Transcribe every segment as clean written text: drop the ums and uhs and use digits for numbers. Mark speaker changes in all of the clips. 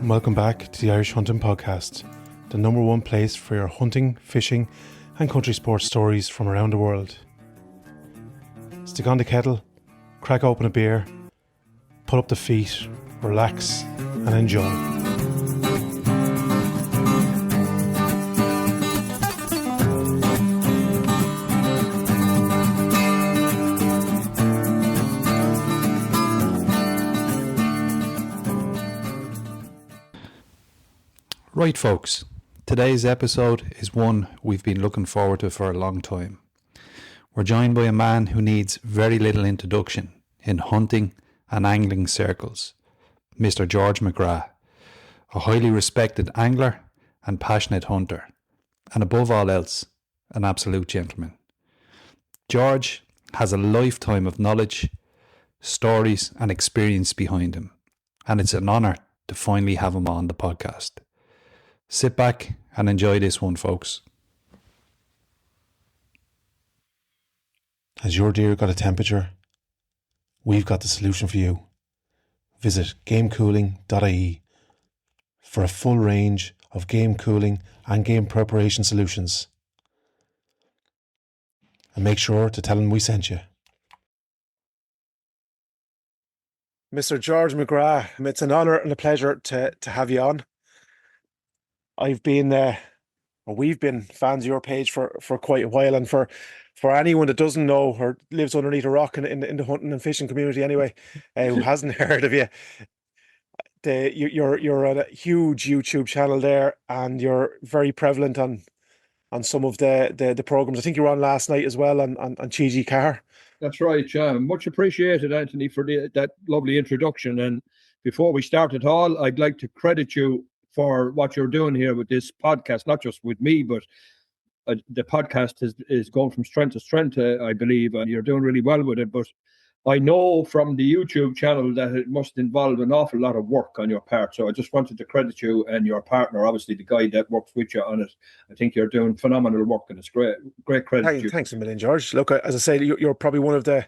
Speaker 1: and welcome back to the Irish Hunting Podcast, the number one place for your hunting, fishing and country sports stories from around the world. Stick on the kettle, crack open a beer, pull up the feet, relax and enjoy. Right folks, today's episode is one we've been looking forward to for a long time. We're joined by a man who needs very little introduction in hunting and angling circles, Mr. George McGrath, a highly respected angler and passionate hunter, and above all else, an absolute gentleman. George has a lifetime of knowledge, stories and experience behind him, and it's an honour to finally have him on the podcast. Sit back and enjoy this one, folks. Has your deer got a temperature? We've got the solution for you. Visit gamecooling.ie for a full range of game cooling and game preparation solutions. And make sure to tell them we sent you. Mr. George McGrath, it's an honour and a pleasure to have you on. I've been, we've been fans of your page for quite a while, and for anyone that doesn't know or lives underneath a rock in the hunting and fishing community anyway, who hasn't heard of you, you're on a huge YouTube channel there, and you're very prevalent on some of the programs. I think you were on last night as well on Cheesy Car.
Speaker 2: That's right, much appreciated, Anthony, for that lovely introduction. And before we start at all, I'd like to credit you for what you're doing here with this podcast, not just with me, but the podcast is going from strength to strength, I believe, and you're doing really well with it. But I know from the YouTube channel that it must involve an awful lot of work on your part. So I just wanted to credit you and your partner, obviously the guy that works with you on it. I think you're doing phenomenal work, and it's great credit.
Speaker 1: Thanks a million, George. Look, as I say, you're probably one of the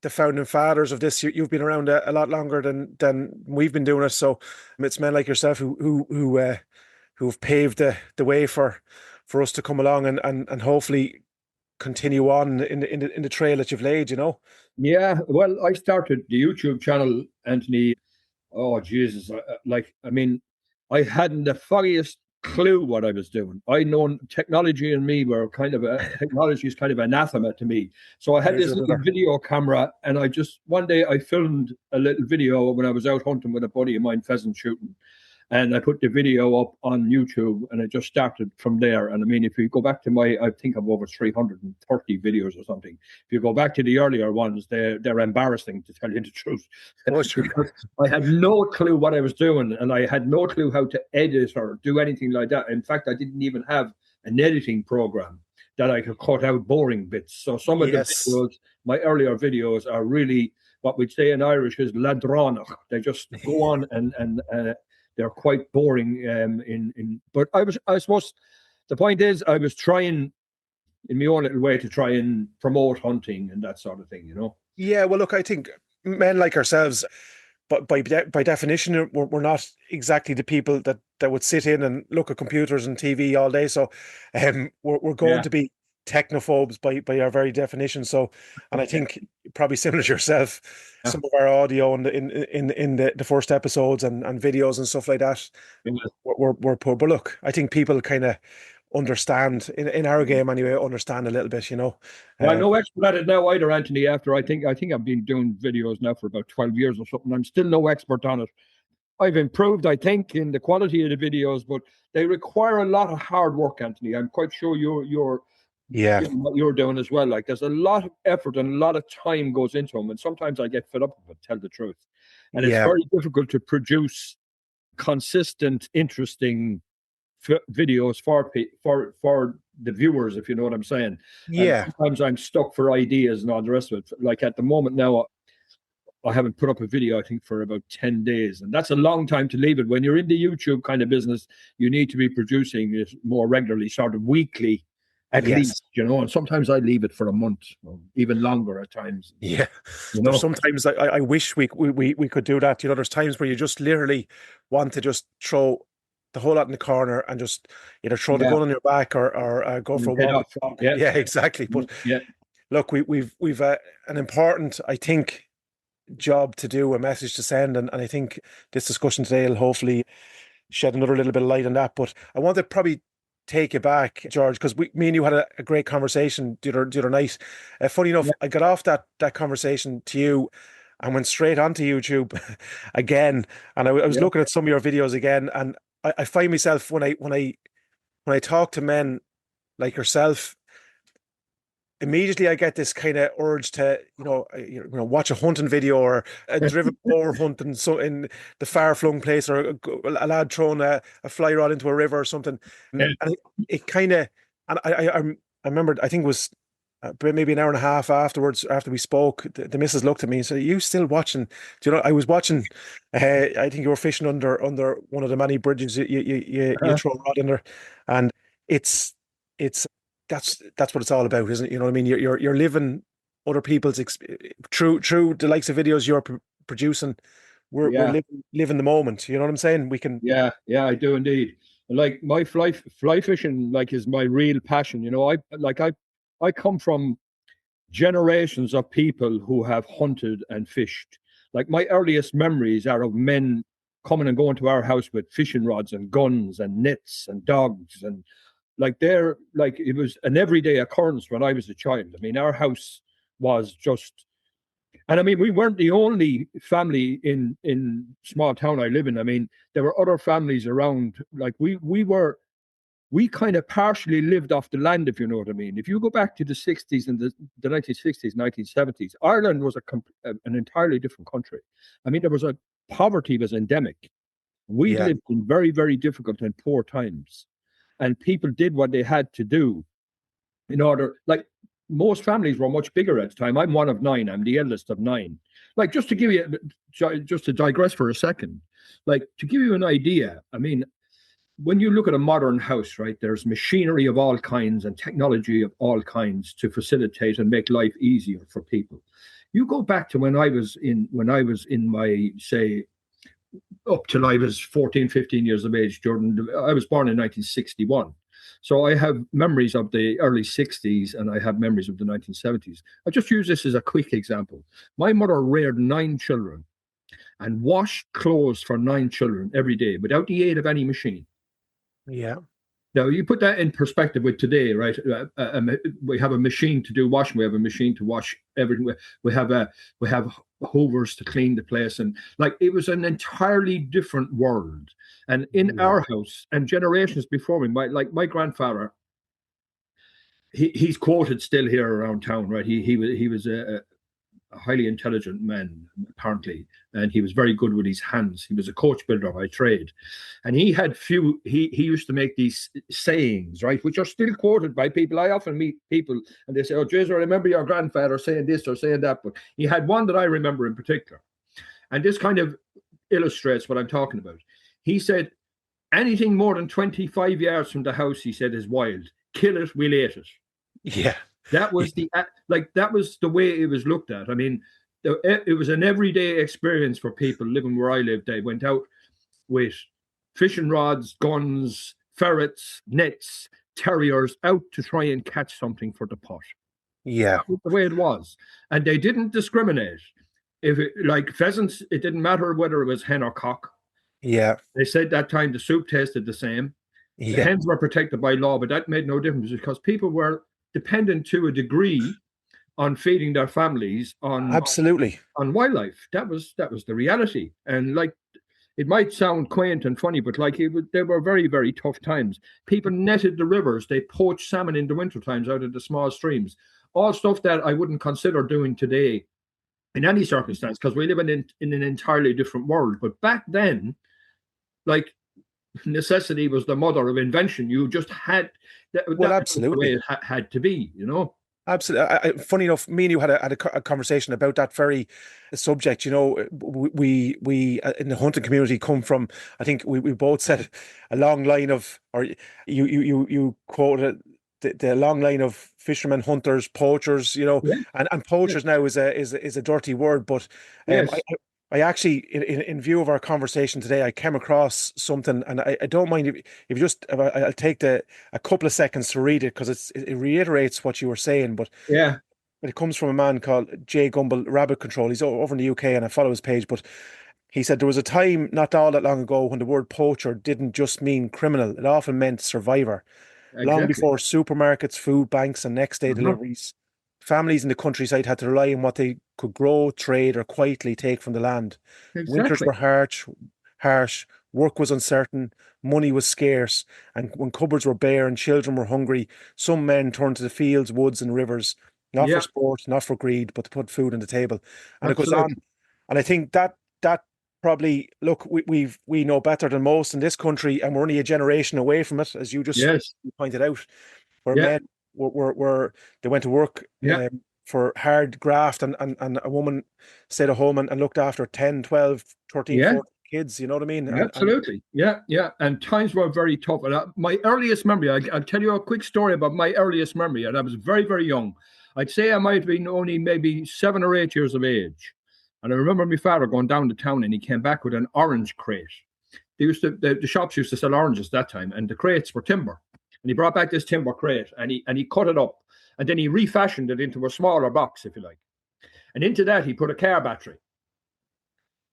Speaker 1: founding fathers of this. You've been around a lot longer than we've been doing it. So it's men like yourself who've paved the way for us to come along and hopefully continue on in the trail that you've laid, you know.
Speaker 2: Yeah, well, I started the YouTube channel, Anthony. Oh Jesus, I hadn't the foggiest clue what I was doing. I know technology and me were technology is kind of anathema to me. So I had this little video camera, and one day I filmed a little video when I was out hunting with a buddy of mine, pheasant shooting. And I put the video up on YouTube, and it just started from there. And I mean, if you go back to I think I've over 330 videos or something. If you go back to the earlier ones, they're embarrassing, to tell you the truth. I had no clue what I was doing, and I had no clue how to edit or do anything like that. In fact, I didn't even have an editing program that I could cut out boring bits. So some of the videos, my earlier videos, are really what we'd say in Irish is ladronach. They just go on and they're quite boring. But I suppose the point is, I was trying in my own little way to try and promote hunting and that sort of thing, you know.
Speaker 1: Yeah, well, look, I think men like ourselves, but by definition, we're not exactly the people that would sit in and look at computers and TV all day. So, we're going to be technophobes by our very definition. So, and I think probably similar to yourself, some of our audio in the first episodes and videos and stuff like that, we're poor. But look, I think people kind of understand in our game anyway, understand a little bit, you know.
Speaker 2: Well, I'm no expert at it now either, Anthony. After I think I've been doing videos now for about 12 years or something. I'm still no expert on it. I've improved, I think, in the quality of the videos, but they require a lot of hard work, Anthony. I'm quite sure you're what you're doing as well. Like, there's a lot of effort and a lot of time goes into them, and sometimes I get fed up with it, tell the truth. And it's very difficult to produce consistent, interesting videos for the viewers, if you know what I'm saying.
Speaker 1: Yeah.
Speaker 2: And sometimes I'm stuck for ideas and all the rest of it. Like at the moment now, I haven't put up a video, I think, for about 10 days. And that's a long time to leave it. When you're in the YouTube kind of business, you need to be producing it more regularly, sort of weekly. at
Speaker 3: Yes.
Speaker 2: least, and sometimes I leave it for a month, or even longer at times.
Speaker 3: Yeah. There's sometimes I wish we could do that. There's times where you just literally want to just throw the whole lot in the corner and just either throw the gun on your back or go for a walk. Yeah, exactly. But look, we've an important, I think, job to do, a message to send, and I think this discussion today will hopefully shed another little bit of light on that. But I want to probably take you back, George, because me and you had a great conversation the other night. Funny enough, I got off that conversation to you and went straight onto YouTube again, and I was looking at some of your videos again, and I find myself when I talk to men like yourself, immediately I get this kind of urge to, watch a hunting video or a driven boar hunting in the far-flung place, or a lad throwing a fly rod into a river or something. And it kind of, and I remember, I think it was maybe an hour and a half afterwards, after we spoke, the missus looked at me and said, "Are you still watching?" I was watching, I think you were fishing under one of the many bridges you throw a rod under, and it's that's what it's all about, isn't it? You know what I mean? You're living other people's through the likes of videos you're producing. We're living the moment. You know what I'm saying? We can.
Speaker 2: Yeah, I do indeed. Like my fly fishing, is my real passion. I come from generations of people who have hunted and fished. Like my earliest memories are of men coming and going to our house with fishing rods and guns and nets and dogs, and it was an everyday occurrence when I was a child. I mean, our house was just, and I mean, we weren't the only family in small town I live in. I mean, there were other families around. Like we kind of partially lived off the land, if you know what I mean. If you go back to the 60s and the 1960s, 1970s, Ireland was an entirely different country. I mean, poverty was endemic. We lived in very, very difficult and poor times. And people did what they had to do in order, most families were much bigger at the time. I'm one of 9. I'm the eldest of 9. Just to digress for a second, to give you an idea, I mean, when you look at a modern house, right, there's machinery of all kinds and technology of all kinds to facilitate and make life easier for people. You go back to when I was in my, say, up till I was 14, 15 years of age, Jordan. I was born in 1961. So I have memories of the early 60s and I have memories of the 1970s. I'll just use this as a quick example. My mother reared 9 children and washed clothes for 9 children every day without the aid of any machine.
Speaker 3: Yeah.
Speaker 2: Now, you put that in perspective with today, right? We have a machine to do washing. We have a machine to wash everything. We have hoovers to clean the place. And it was an entirely different world. And in our house and generations before me, my grandfather, he's quoted still here around town, right? He was a highly intelligent man, apparently, and he was very good with his hands. He was a coach builder by trade, and he used to make these sayings, right, which are still quoted by people. I often meet people and they say, "Oh, Jason, I remember your grandfather saying this or saying that," but he had one that I remember in particular, and this kind of illustrates what I'm talking about. He said, "Anything more than 25 yards from the house," he said, "is wild. Kill it, we'll eat it."
Speaker 3: Yeah.
Speaker 2: That was that was the way it was looked at. I mean, it was an everyday experience for people living where I lived. They went out with fishing rods, guns, ferrets, nets, terriers, out to try and catch something for the pot.
Speaker 3: Yeah.
Speaker 2: That was the way it was. And they didn't discriminate. If pheasants, it didn't matter whether it was hen or cock.
Speaker 3: Yeah.
Speaker 2: They said that time the soup tasted the same. Yeah. The hens were protected by law, but that made no difference because people were dependent to a degree on feeding their families on wildlife. That was the reality. And it might sound quaint and funny, but they were very, very tough times. People netted the rivers. They poached salmon in the winter times out of the small streams. All stuff that I wouldn't consider doing today in any circumstance, because we live in an entirely different world. But back then, necessity was the mother of invention. You just had
Speaker 3: absolutely.
Speaker 2: The way it had to be,
Speaker 3: Absolutely. Funny enough, me and you had a conversation about that very subject. We in the hunting community come from, I think we both said, a long line of, or you quoted the long line of fishermen, hunters, poachers, you know,
Speaker 2: Yeah.
Speaker 3: and poachers now is a dirty word, but
Speaker 2: Yes.
Speaker 3: I actually, in view of our conversation today, I came across something, and I don't mind if you just, I'll take a couple of seconds to read it, because it reiterates what you were saying, but
Speaker 2: Yeah.
Speaker 3: it comes from a man called Jay Gumble, Rabbit Control. He's over in the UK, and I follow his page, but he said there was a time not all that long ago when the word poacher didn't just mean criminal, it often meant survivor. Long
Speaker 2: Exactly.
Speaker 3: before supermarkets, food banks, and next day
Speaker 2: Uh-huh.
Speaker 3: deliveries, families in the countryside had to rely on what they could grow, trade, or quietly take from the land. Winters
Speaker 2: Exactly.
Speaker 3: were harsh, work was uncertain, money was scarce, and when cupboards were bare and children were hungry, some men turned to the fields, woods, and rivers, not for
Speaker 2: Yeah.
Speaker 3: sport, not for greed, but to put food on the table. And it goes on.
Speaker 2: Absolutely.
Speaker 3: And I think that probably, look, we know better than most in this country, and we're only a generation away from it, as you just
Speaker 2: Yes.
Speaker 3: pointed out, where
Speaker 2: Yeah.
Speaker 3: men were they went to work
Speaker 2: Yeah.
Speaker 3: for hard graft, and a woman stayed at home and looked after 10, 12, 13,
Speaker 2: Yeah.
Speaker 3: 14 kids, you know what I mean? And
Speaker 2: Absolutely. Yeah. Yeah. And times were very tough. And my earliest memory, I'll tell you a quick story about my earliest memory. And I was very, very young. I'd say I might have been only maybe 7 or 8 years of age. And I remember my father going down to town, and he came back with an orange crate. The shops used to sell oranges that time, and the crates were timber. And he brought back this timber crate, and he cut it up, and then he refashioned it into a smaller box, if you like. And into that he put a car battery.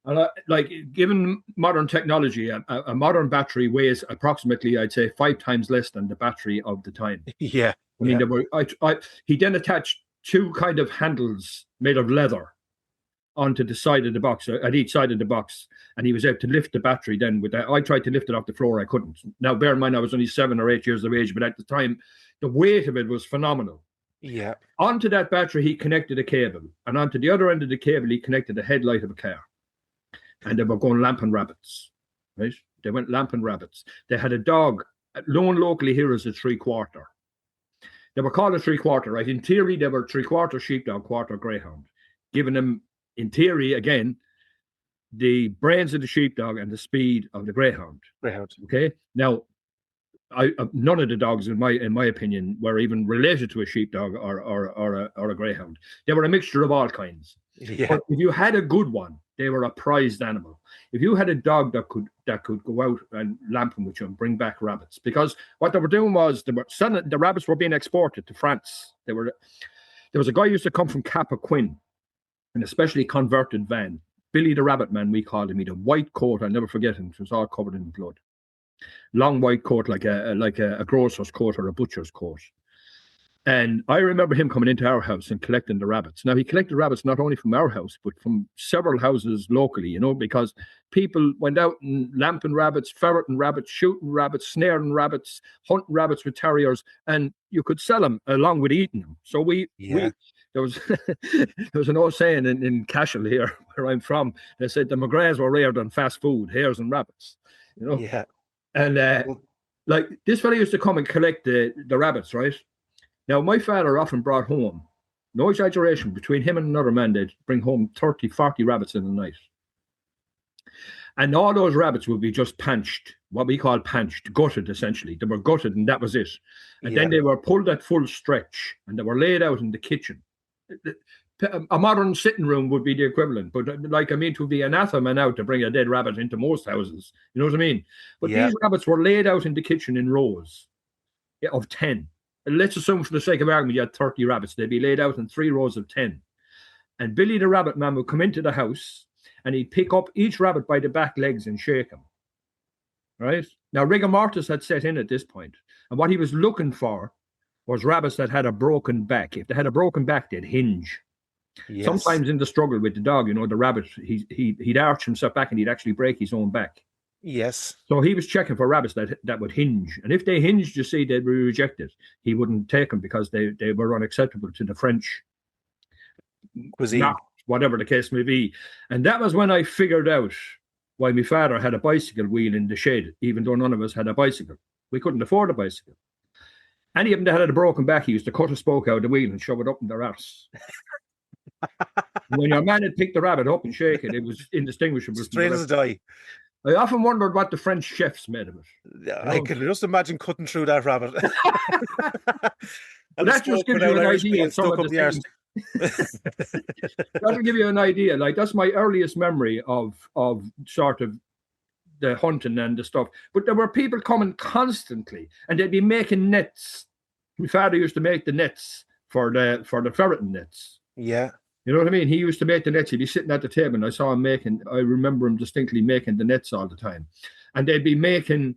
Speaker 2: And given modern technology, a modern battery weighs approximately, I'd say, 5 times less than the battery of the time.
Speaker 3: yeah,
Speaker 2: I mean, he then attached 2 kind of handles made of leather onto the side of the box, at each side of the box, and he was able to lift the battery then with that. I tried to lift it off the floor, I couldn't. Now, bear in mind, I was only 7 or 8 years of age, but at the time, the weight of it was phenomenal.
Speaker 3: yeah.
Speaker 2: Onto that battery, he connected a cable, and onto the other end of the cable, he connected the headlight of a car. And they were going lamping rabbits, right? They went lamping rabbits. They had a dog, known locally here as a 3/4. They were called a 3/4, right? In theory, they were 3/4 sheepdog, quarter greyhound, giving them, in theory, again, the brains of the sheepdog and the speed of the greyhound.
Speaker 3: Greyhound.
Speaker 2: Okay. Now, none of the dogs, in my opinion, were even related to a sheepdog or a greyhound. They were a mixture of all kinds.
Speaker 3: Yeah.
Speaker 2: But if you had a good one, they were a prized animal. If you had a dog that could go out and lamping with you and bring back rabbits, because what they were doing was the rabbits were being exported to France. There was a guy who used to come from Cappoquin, an especially converted van. Billy the Rabbit Man, we called him. He had a white coat. I'll never forget him. It was all covered in blood. Long white coat, like a grocer's coat or a butcher's coat. And I remember him coming into our house and collecting the rabbits. Now, he collected rabbits not only from our house, but from several houses locally, you know, because people went out and lamping rabbits, ferreting rabbits, shooting rabbits, snaring rabbits, hunting rabbits with terriers, and you could sell them along with eating them. So there was an old saying in Cashel here, where I'm from. They said the McGraths were reared on fast food, hares and rabbits, you know.
Speaker 3: Yeah.
Speaker 2: And this fella used to come and collect the rabbits, right? Now, my father often brought home, no exaggeration, between him and another man, they'd bring home 30, 40 rabbits in a night. And all those rabbits would be just panched, what we call panched, gutted, essentially. They were gutted, and that was it. And then they were pulled at full stretch, and they were laid out in the kitchen. A modern sitting room would be the equivalent, but it would be anathema now to bring a dead rabbit into most houses. You know what I mean? But these rabbits were laid out in the kitchen in rows of 10. Let's assume, for the sake of argument, you had 30 rabbits. They'd be laid out in 3 rows of 10. And Billy the Rabbit Man would come into the house, and he'd pick up each rabbit by the back legs and shake him. Right? Now, rigor mortis had set in at this point, and what he was looking for was rabbits that had a broken back. If they had a broken back, they'd hinge. Yes. Sometimes in the struggle with the dog, you know, the rabbit, he'd arch himself back and he'd actually break his own back.
Speaker 3: Yes.
Speaker 2: So he was checking for rabbits that would hinge. And if they hinged, you see, they'd be rejected. He wouldn't take them because they were unacceptable to the French
Speaker 3: cuisine,
Speaker 2: whatever the case may be. And that was when I figured out why my father had a bicycle wheel in the shed, even though none of us had a bicycle. We couldn't afford a bicycle. Any of them that had a broken back, he used to cut a spoke out of the wheel and shove it up in their arse. When your man had picked the rabbit up and shake it, it was indistinguishable.
Speaker 3: Straight as a die.
Speaker 2: I often wondered what the French chefs made of it.
Speaker 3: I can just imagine cutting through that rabbit.
Speaker 2: But
Speaker 3: And the
Speaker 2: that just
Speaker 3: smoke
Speaker 2: gives
Speaker 3: without
Speaker 2: you an
Speaker 3: Irish
Speaker 2: idea
Speaker 3: being
Speaker 2: of some
Speaker 3: stuck
Speaker 2: of
Speaker 3: up
Speaker 2: the
Speaker 3: the arse.
Speaker 2: things. That'll give you an idea. Like that's my earliest memory of sort of the hunting and the stuff. But there were people coming constantly, and they'd be making nets. My father used to make the nets for the ferreting nets.
Speaker 3: Yeah.
Speaker 2: You know what I mean? He used to make the nets. He'd be sitting at the table, and I remember him distinctly making the nets all the time. And they'd be making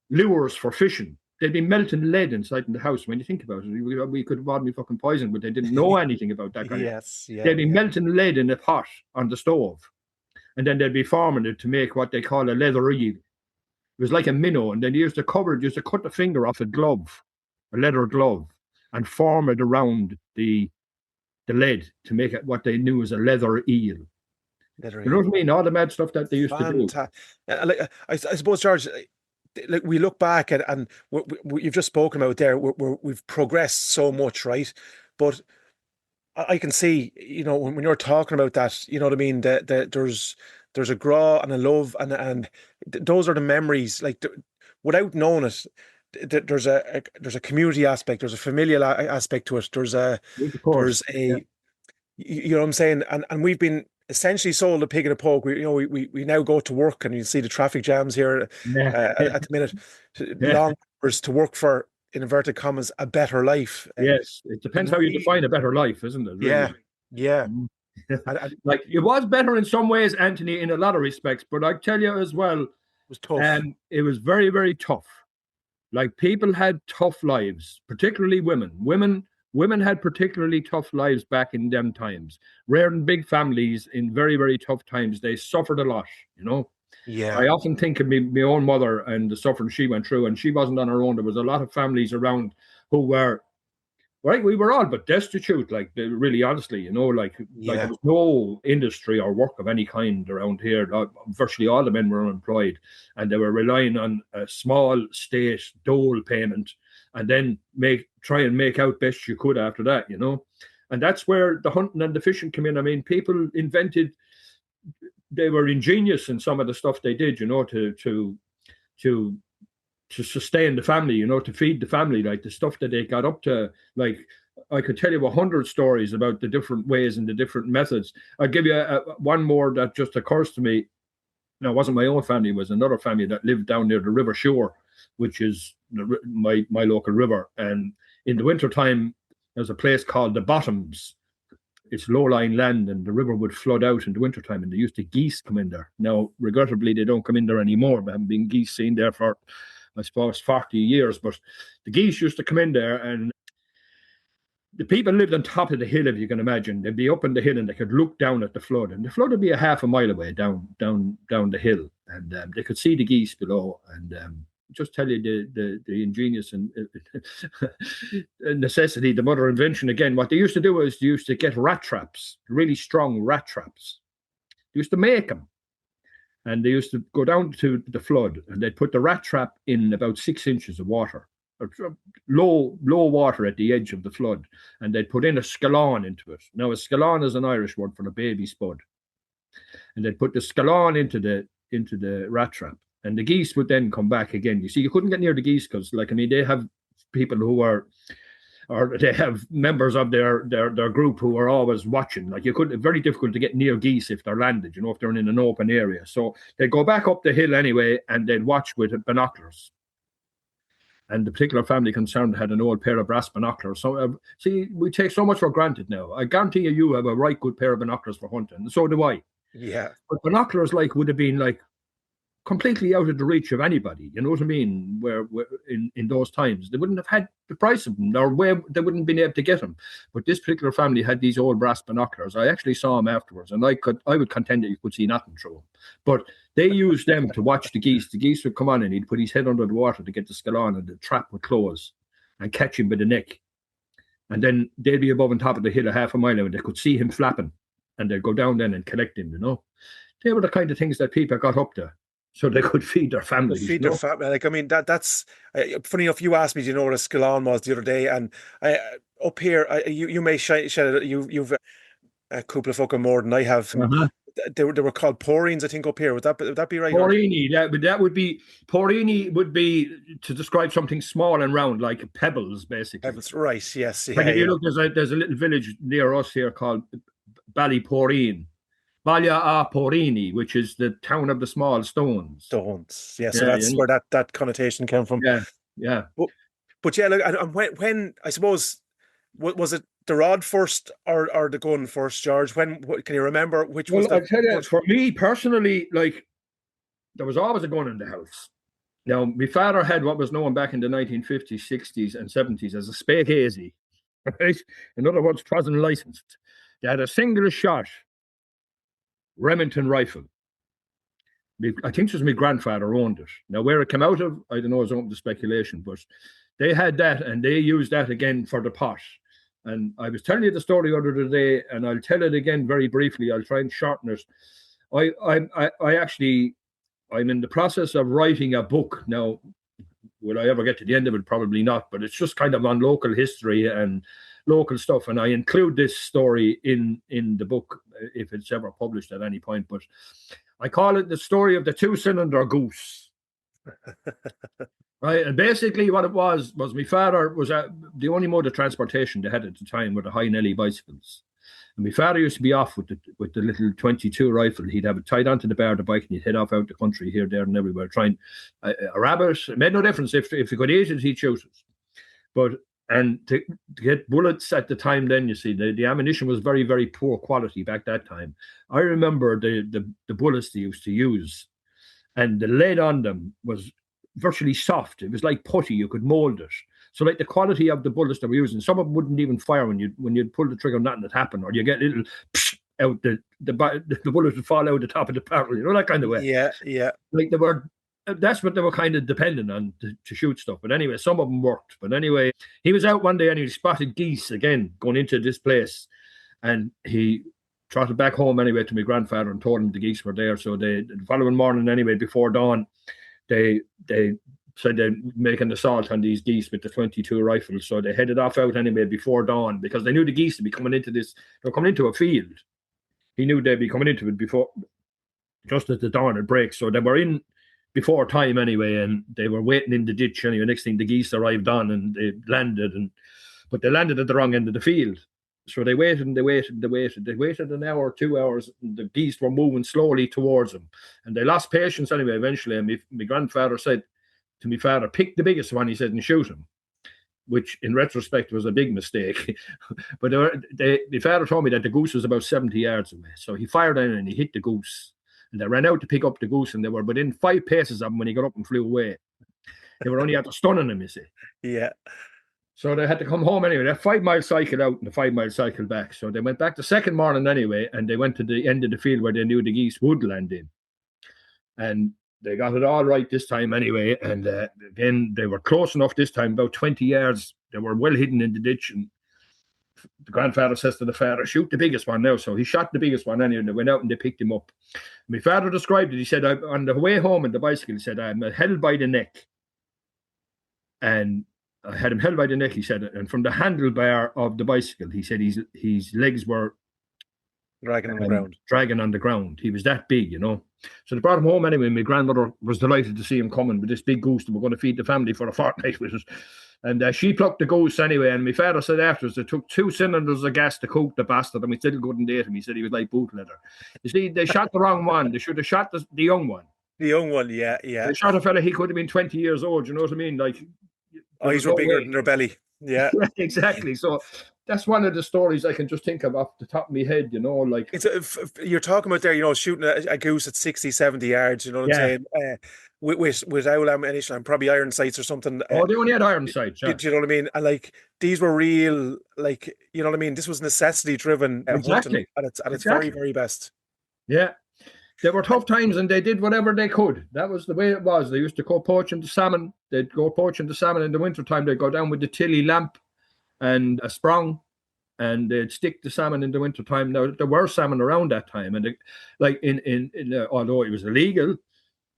Speaker 2: lures for fishing. They'd be melting lead inside in the house. When you think about it, we could have bought me fucking poison, but they didn't know anything about that kind of
Speaker 3: Yes. Yeah.
Speaker 2: They'd be melting lead in a pot on the stove. And then they'd be forming it to make what they call a leather eel. It was like a minnow. And then they used to cut the finger off a glove, a leather glove, and form it around the lead to make it what they knew as a leather eel. You know what I mean? All the mad stuff that they used to do.
Speaker 3: Like, I suppose, George, like we look back at, and you've just spoken about there, we've progressed so much, right? But I can see, when you're talking about that, you know what I mean? That there's a graw and a love, and those are the memories. Like without knowing it, there's a community aspect, there's a familial aspect to it. There's a you know what I'm saying, and we've been essentially sold a pig in a poke. We now go to work, and you see the traffic jams here at the minute. Long hours to work for, in inverted commas, a better life.
Speaker 2: Yes, it depends how you define a better life, isn't it? Really?
Speaker 3: Yeah.
Speaker 2: Like it was better in some ways, Anthony, in a lot of respects, but I tell you as well,
Speaker 3: it was tough.
Speaker 2: It was very, very tough. Like people had tough lives, particularly women. Women had particularly tough lives back in them times. Rearing big families in very, very tough times. They suffered a lot,
Speaker 3: Yeah.
Speaker 2: I often think of my own mother and the suffering she went through, and she wasn't on her own. There was a lot of families around who were, right, we were all but destitute, like really honestly, like there was no industry or work of any kind around here. Virtually all the men were unemployed, and they were relying on a small state dole payment, and then try and make out best you could after that, and that's where the hunting and the fishing come in. I mean, people they were ingenious in some of the stuff they did, to sustain the family, to feed the family, like the stuff that they got up to. Like I could tell you 100 stories about the different ways and the different methods. I'll give you one more that just occurs to me. Now, it wasn't my own family, it was another family that lived down near the River Shore, which is my local river. And in the wintertime, there's a place called the Bottoms. It's low-lying land, and the river would flood out in the wintertime, and they used to geese come in there. Now, regrettably, they don't come in there anymore. There haven't been geese seen there for, I suppose, 40 years. But the geese used to come in there, and the people lived on top of the hill, if you can imagine. They'd be up on the hill, and they could look down at the flood. And the flood would be a half a mile away down the hill, and they could see the geese below. And just tell you the ingenious and necessity, the mother invention again. What they used to do is they used to get rat traps, really strong rat traps. They used to make them, and they used to go down to the flood, and they'd put the rat trap in about 6 inches of water, low water at the edge of the flood, and they'd put in a scalon into it. Now, a scalon is an Irish word for a baby spud, and they'd put the scalon into the rat trap. And the geese would then come back again. You see, you couldn't get near the geese because, they have people who are, or they have members of their group who are always watching. Like very difficult to get near geese if they're landed, if they're in an open area. So they'd go back up the hill anyway, and they'd watch with binoculars. And the particular family concerned had an old pair of brass binoculars. So, see, we take so much for granted now. I guarantee you have a right good pair of binoculars for hunting. And so do I.
Speaker 3: Yeah.
Speaker 2: But binoculars would have been completely out of the reach of anybody, you know what I mean? Where in those times they wouldn't have had the price of them, or where they wouldn't have been able to get them. But this particular family had these old brass binoculars. I actually saw them afterwards, and I would contend that you could see nothing through them. But they used them to watch the geese. The geese would come on, and he'd put his head under the water to get the scalon, and the trap would close and catch him by the neck. And then they'd be above on top of the hill a half a mile, and they could see him flapping, and they'd go down then and collect him. They were the kind of things that people got up to, so they could feed their families.
Speaker 3: Feed their family. Like, I mean, that's funny enough. You asked me, do you know what a scalon was the other day? And up here, you may shed it. You've a couple of fucking more than I have.
Speaker 2: Uh-huh.
Speaker 3: they were called porines, I think, up here. Would that be right?
Speaker 2: Porini, that would be Porini would be to describe something small and round, like pebbles, basically.
Speaker 3: Pebbles, right? Yes.
Speaker 2: Like if you look, there's a little village near us here called Ballyporeen, Balia a Porini, which is the town of the small stones.
Speaker 3: Stones, yeah. So that's where that connotation came from.
Speaker 2: Yeah.
Speaker 3: But yeah, look, and when I suppose, was it the rod first or the gun first, George? When can you remember which was?
Speaker 2: Well, I tell you, for me personally, like, there was always a gun in the house. Now, my father had what was known back in the 1950s, 60s, and 70s as a spake hazy. Right? In other words, it wasn't licensed. They had a single shot Remington rifle. I think it was my grandfather owned it. Now, where it came out of, I don't know, it's open to speculation, but they had that and they used that again for the pot. And I was telling you the story the other day, and I'll tell it again very briefly. I'll try and shorten it. I'm in the process of writing a book. Now, will I ever get to the end of it? Probably not, but it's just kind of on local history and local stuff. And I include this story in the book if it's ever published at any point. But I call it the story of the two-cylinder goose. Right, and basically what it was my father was the only mode of transportation they had at the time were the high Nelly bicycles. And my father used to be off with the little 22 rifle. He'd have it tied onto the bar of the bike and he'd head off out the country here, there, and everywhere, trying a rabbit. It made no difference if he could eat it, he'd shoot it. But and to get bullets at the time, then you see the ammunition was very, very poor quality back that time. I remember the bullets they used to use, and the lead on them was virtually soft. It was like putty. You could mold it. So like the quality of the bullets that we're using, some of them wouldn't even fire when you'd pull the trigger, nothing would happen, or you get a little out the bullets would fall out the top of the barrel, you know, that kind of way.
Speaker 3: Yeah.
Speaker 2: Like that's what they were kind of dependent on to shoot stuff. But anyway, some of them worked. But anyway, he was out one day and he spotted geese again going into this place, and he trotted back home anyway to my grandfather and told him the geese were there. So the following morning anyway, before dawn, they said they'd make an assault on these geese with the 22 rifles. So they headed off out anyway before dawn because they knew the geese would be coming into this. They were coming into a field. He knew they'd be coming into it before, just as the dawn would break. So they were in before time anyway, and they were waiting in the ditch anyway. Next thing, the geese arrived on and they landed, but they landed at the wrong end of the field. So they waited and they waited an hour or 2 hours, and the geese were moving slowly towards them. And they lost patience anyway eventually. And my grandfather said to my father, pick the biggest one, he said, and shoot him, which in retrospect was a big mistake. But my father told me that the goose was about 70 yards away. So he fired in and he hit the goose. And they ran out to pick up the goose, and they were within 5 paces of him when he got up and flew away. They were only after stunning him, you see.
Speaker 3: Yeah.
Speaker 2: So they had to come home anyway. They had a 5-mile cycle out and a 5-mile cycle back. So they went back the second morning anyway, and they went to the end of the field where they knew the geese would land in. And they got it all right this time anyway. And again, they were close enough this time, about 20 yards. They were well hidden in the ditch. And the grandfather says to the father, shoot the biggest one now. So he shot the biggest one anyway, and they went out and they picked him up. My father described it. He said, on the way home in the bicycle, he said, I'm held by the neck. And I had him held by the neck, he said, and from the handlebar of the bicycle, he said his legs were
Speaker 3: dragging
Speaker 2: on the ground. He was that big, you know. So they brought him home anyway. My grandmother was delighted to see him coming with this big goose that we're going to feed the family for a fortnight with us. And she plucked the goose anyway. And my father said afterwards, it took 2 cylinders of gas to cook the bastard, and we still couldn't date him. He said he was like boot leather. You see, they shot the wrong one. They should have shot the young one.
Speaker 3: The young one, yeah.
Speaker 2: They shot a fella, he could have been 20 years old, you know what I mean? Like,
Speaker 3: eyes were bigger than their belly. Yeah.
Speaker 2: Exactly. So that's one of the stories I can just think of off the top of my head, you know, like
Speaker 3: you're talking about there, you know, shooting a goose at 60, 70 yards, you know what I'm saying? With owl ammunition and probably iron sights or something.
Speaker 2: They only had iron sights. Yeah.
Speaker 3: Do you know what I mean? And like, these were real, like, you know what I mean? This was necessity driven.
Speaker 2: Exactly.
Speaker 3: At its very, very best.
Speaker 2: Yeah. There were tough times and they did whatever they could. That was the way it was. They used to go poaching the salmon. They'd go poaching the salmon in the wintertime. They'd go down with the tilly lamp and a sprong, and they'd stick the salmon in the wintertime. Now, there were salmon around that time. And although it was illegal,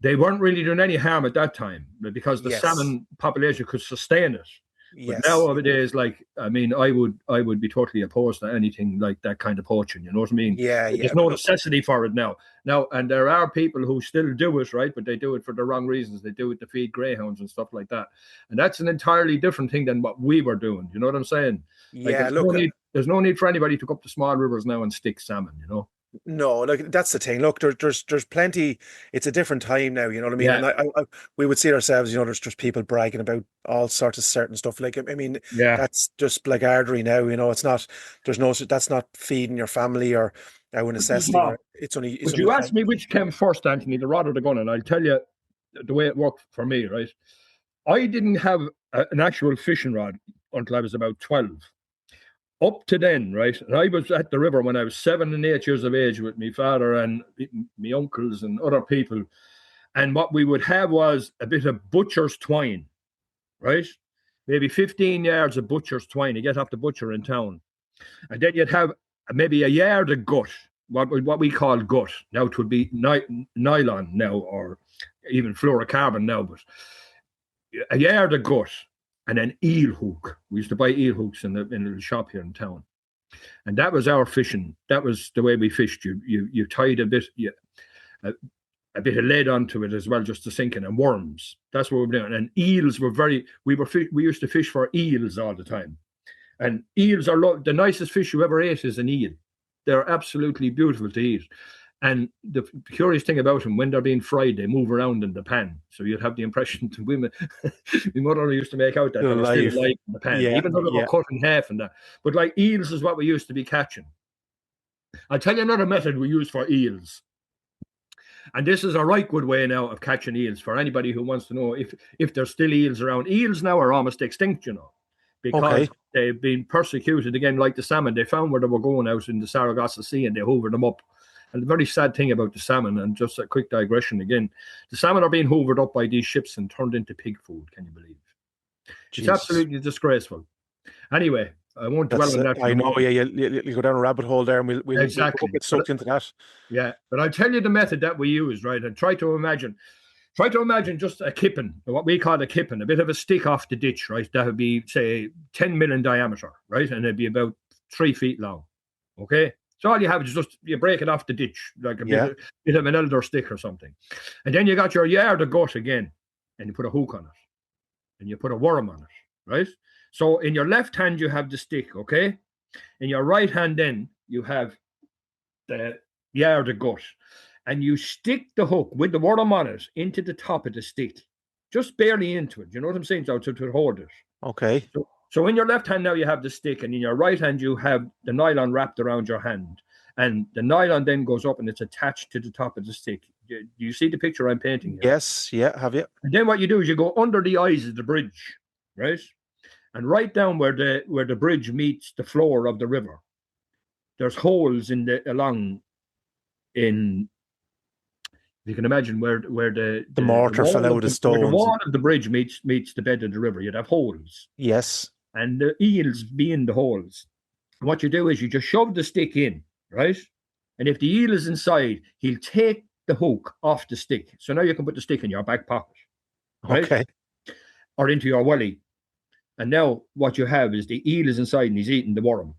Speaker 2: they weren't really doing any harm at that time because the salmon population could sustain it. But
Speaker 3: Yes.
Speaker 2: nowadays, like, I mean, I would be totally opposed to anything like that kind of poaching. You know what I mean?
Speaker 3: Yeah, yeah.
Speaker 2: There's no necessity for it now. And there are people who still do it, right? But they do it for the wrong reasons. They do it to feed greyhounds and stuff like that. And that's an entirely different thing than what we were doing. You know what I'm saying? Like,
Speaker 3: Yeah, look,
Speaker 2: there's no need for anybody to go up to small rivers now and stick salmon. You know?
Speaker 3: no, like that's the thing. Look, there's plenty. It's a different time now. You know what I mean?
Speaker 2: Yeah.
Speaker 3: And we would see ourselves. You know, there's just people bragging about all sorts of certain stuff. Like, I mean,
Speaker 2: Yeah.
Speaker 3: that's just blackguardry now. You know, it's not. That's not feeding your family or our necessity.
Speaker 2: No.
Speaker 3: It's only.
Speaker 2: Would you ask me which came first, Anthony, the rod or the gun? And I'll tell you the way it worked for me. Right? I didn't have an actual fishing rod until I was about 12. Up to then, right? And I was at the river when I was 7 and 8 years of age with my father and my uncles and other people. And what we would have was a bit of butcher's twine, right? Maybe 15 yards of butcher's twine. You get off the butcher in town. And then you'd have maybe a yard of gut, what we call gut. Now it would be nylon now, or even fluorocarbon now, but a yard of gut. And an eel hook. We used to buy eel hooks in the shop here in town, and that was our fishing. That was the way we fished. You tied a bit of lead onto it as well, just to sink in, and worms. That's what we were doing. And eels were we used to fish for eels all the time, and eels are the nicest fish you ever ate is an eel. They're absolutely beautiful to eat. And the curious thing about them, when they're being fried, they move around in the pan. So you'd have the impression that women, my mother used to make out that they were still alive in the pan, even though they were cut in half and that. But like eels is what we used to be catching. I'll tell you another method we use for eels. And this is a right good way now of catching eels for anybody who wants to know if there's still eels around. Eels now are almost extinct, you know, because they've been persecuted again, like the salmon. They found where they were going out in the Sargasso Sea and they hoovered them up. And the very sad thing about the salmon, and just a quick digression again, the salmon are being hoovered up by these ships and turned into pig food. Can you believe? Jeez. It's absolutely disgraceful. Anyway, I won't dwell on that.
Speaker 3: I know, you go down a rabbit hole there, and we'll
Speaker 2: exactly
Speaker 3: get sucked into that.
Speaker 2: Yeah, but I'll tell you the method that we use, right? And try to imagine just a kipping, what we call a kipping, a bit of a stick off the ditch, right? That would be, say, 10 mil in diameter, right? And it'd be about 3 feet long, okay? So all you have is just, you break it off the ditch, like a bit of an elder stick or something. And then you got your yard of gut again, and you put a hook on it. And you put a worm on it, right? So in your left hand, you have the stick, okay? In your right hand, then, you have the yard of gut. And you stick the hook with the worm on it into the top of the stick. Just barely into it, you know what I'm saying? So to hold it.
Speaker 3: Okay.
Speaker 2: So in your left hand now you have the stick, and in your right hand you have the nylon wrapped around your hand. And the nylon then goes up and it's attached to the top of the stick. Do you see the picture I'm painting here?
Speaker 3: Yes, yeah, have you?
Speaker 2: And then what you do is you go under the eyes of the bridge, right? And right down where the bridge meets the floor of the river, there's holes you can imagine where the
Speaker 3: mortar fell out of stones.
Speaker 2: Where the wall of the bridge meets the bed of the river, you'd have holes.
Speaker 3: Yes.
Speaker 2: And the eels be in the holes. And what you do is you just shove the stick in, right? And if the eel is inside, he'll take the hook off the stick. So now you can put the stick in your back pocket, right?
Speaker 3: Okay.
Speaker 2: Or into your welly. And now what you have is the eel is inside and he's eating the worm.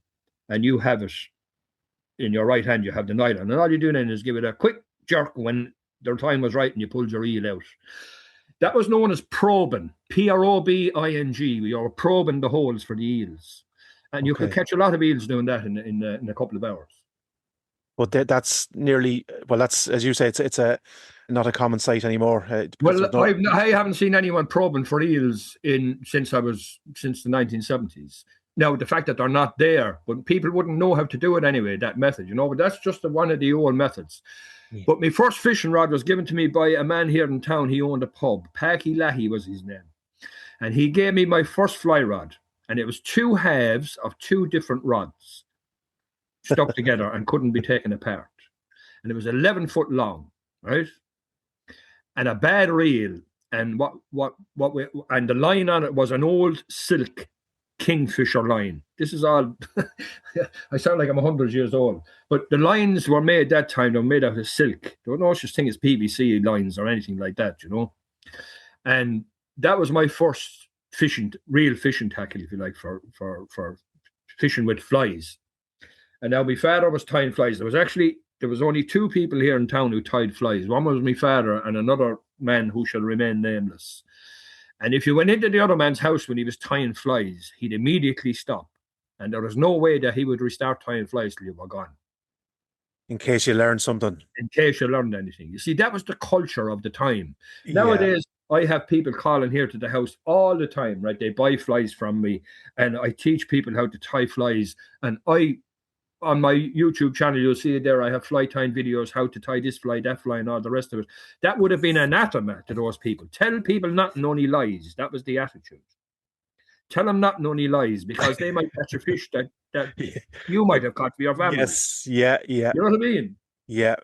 Speaker 2: And you have it in your right hand, you have the nylon. And all you do then is give it a quick jerk when the time was right and you pulled your eel out. That was known as probing, probing. We are probing the holes for the eels. And you could catch a lot of eels doing that in a couple of hours.
Speaker 3: But that's nearly, well, that's, as you say, it's not a common sight anymore.
Speaker 2: I haven't seen anyone probing for eels since the 1970s. Now, the fact that they're not there, but people wouldn't know how to do it anyway, that method, you know, but that's just one of the old methods. Yeah. But my first fishing rod was given to me by a man here in town. He owned a pub. Packy Lahey was his name. And he gave me my first fly rod. And it was 2 halves of 2 different rods stuck together and couldn't be taken apart. And it was 11 foot long, right? And a bad reel. And and the line on it was an old silk kingfisher line. This is all, I sound like I'm 100 years old, but the lines were made that time, they were made out of silk. There was no such thing as PVC lines or anything like that, you know. And that was my first real fishing tackle, if you like, for fishing with flies. And now my father was tying flies. There was only two people here in town who tied flies. One was my father and another man who shall remain nameless. And if you went into the other man's house when he was tying flies, he'd immediately stop. And there was no way that he would restart tying flies till you were gone.
Speaker 3: In case you learned something.
Speaker 2: In case you learned anything. You see, that was the culture of the time.
Speaker 3: Yeah.
Speaker 2: Nowadays, I have people calling here to the house all the time, right? They buy flies from me and I teach people how to tie flies. And on my YouTube channel, you'll see it there. I have fly tying videos, how to tie this fly, that fly, and all the rest of it. That would have been anathema to those people. Tell people nothing, only lies. That was the attitude. Tell them nothing, only lies, because they might catch a fish that you might have caught for your family.
Speaker 3: Yes, yeah. You
Speaker 2: know what I mean?
Speaker 3: Yeah.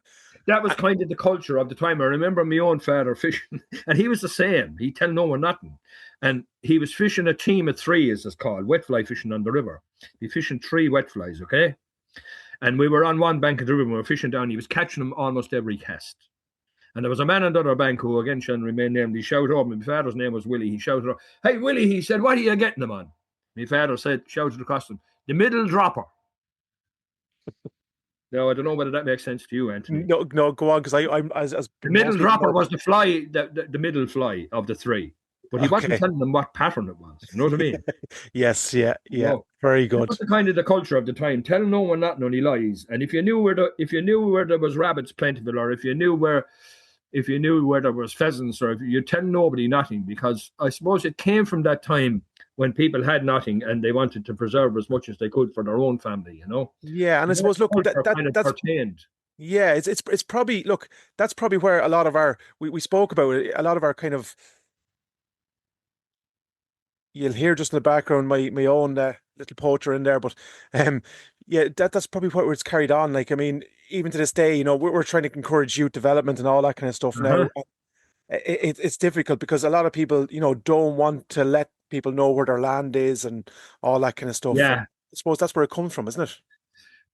Speaker 2: That was kind of the culture of the time. I remember my own father fishing, and he was the same. He'd tell no one nothing. And he was fishing a team of three, as it's called, wet fly fishing on the river. He fishing 3 wet flies, okay? And we were on one bank of the river, we were fishing down. He was catching them almost every cast. And there was a man on the other bank who, again, shall remain named. He shouted over, my father's name was Willie. He shouted over, "Hey, Willie," he said, "what are you getting them on?" My father shouted across him, "The middle dropper." Now, I don't know whether that makes sense to you, Anthony.
Speaker 3: No, go on, because I'm as
Speaker 2: the middle dropper was the fly, the middle fly of the 3. But he wasn't telling them what pattern it was. You know what I mean?
Speaker 3: Yes, yeah. No, very good.
Speaker 2: That was kind of the culture of the time. Tell no one nothing, only lies. And if you knew where there was rabbits plentiful, or if you knew where there was pheasants, or if you tell nobody nothing, because I suppose it came from that time when people had nothing and they wanted to preserve as much as they could for their own family, you know?
Speaker 3: Yeah, and I suppose, look, that's
Speaker 2: pertained.
Speaker 3: Yeah, it's probably, look, that's probably where a lot of our, we spoke about it, a lot of our kind of, you'll hear just in the background my own little poacher in there, but yeah, that's probably what it's carried on. Like, I mean, even to this day, you know, we're trying to encourage youth development and all that kind of stuff now. It's difficult because a lot of people, you know, don't want to let people know where their land is and all that kind of stuff.
Speaker 2: Yeah.
Speaker 3: And I suppose that's where it comes from, isn't it?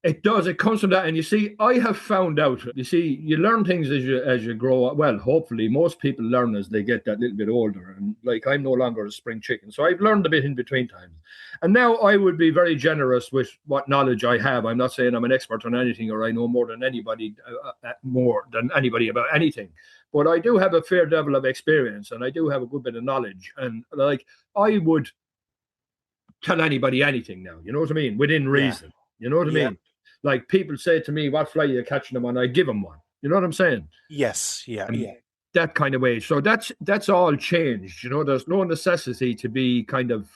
Speaker 2: It does. It comes from that. And you see, I have found out, you learn things as you grow up. Well, hopefully most people learn as they get that little bit older. And like, I'm no longer a spring chicken. So I've learned a bit in between times. And now I would be very generous with what knowledge I have. I'm not saying I'm an expert on anything or I know more than anybody about anything. But I do have a fair level of experience and I do have a good bit of knowledge. And like, I would tell anybody anything now. You know what I mean? Within reason. Yeah. You know what I mean? Like, people say to me, "What fly are you catching them on?" I give them one. You know what I'm saying?
Speaker 3: Yes. Yeah.
Speaker 2: That kind of way. So that's all changed. You know, there's no necessity to be kind of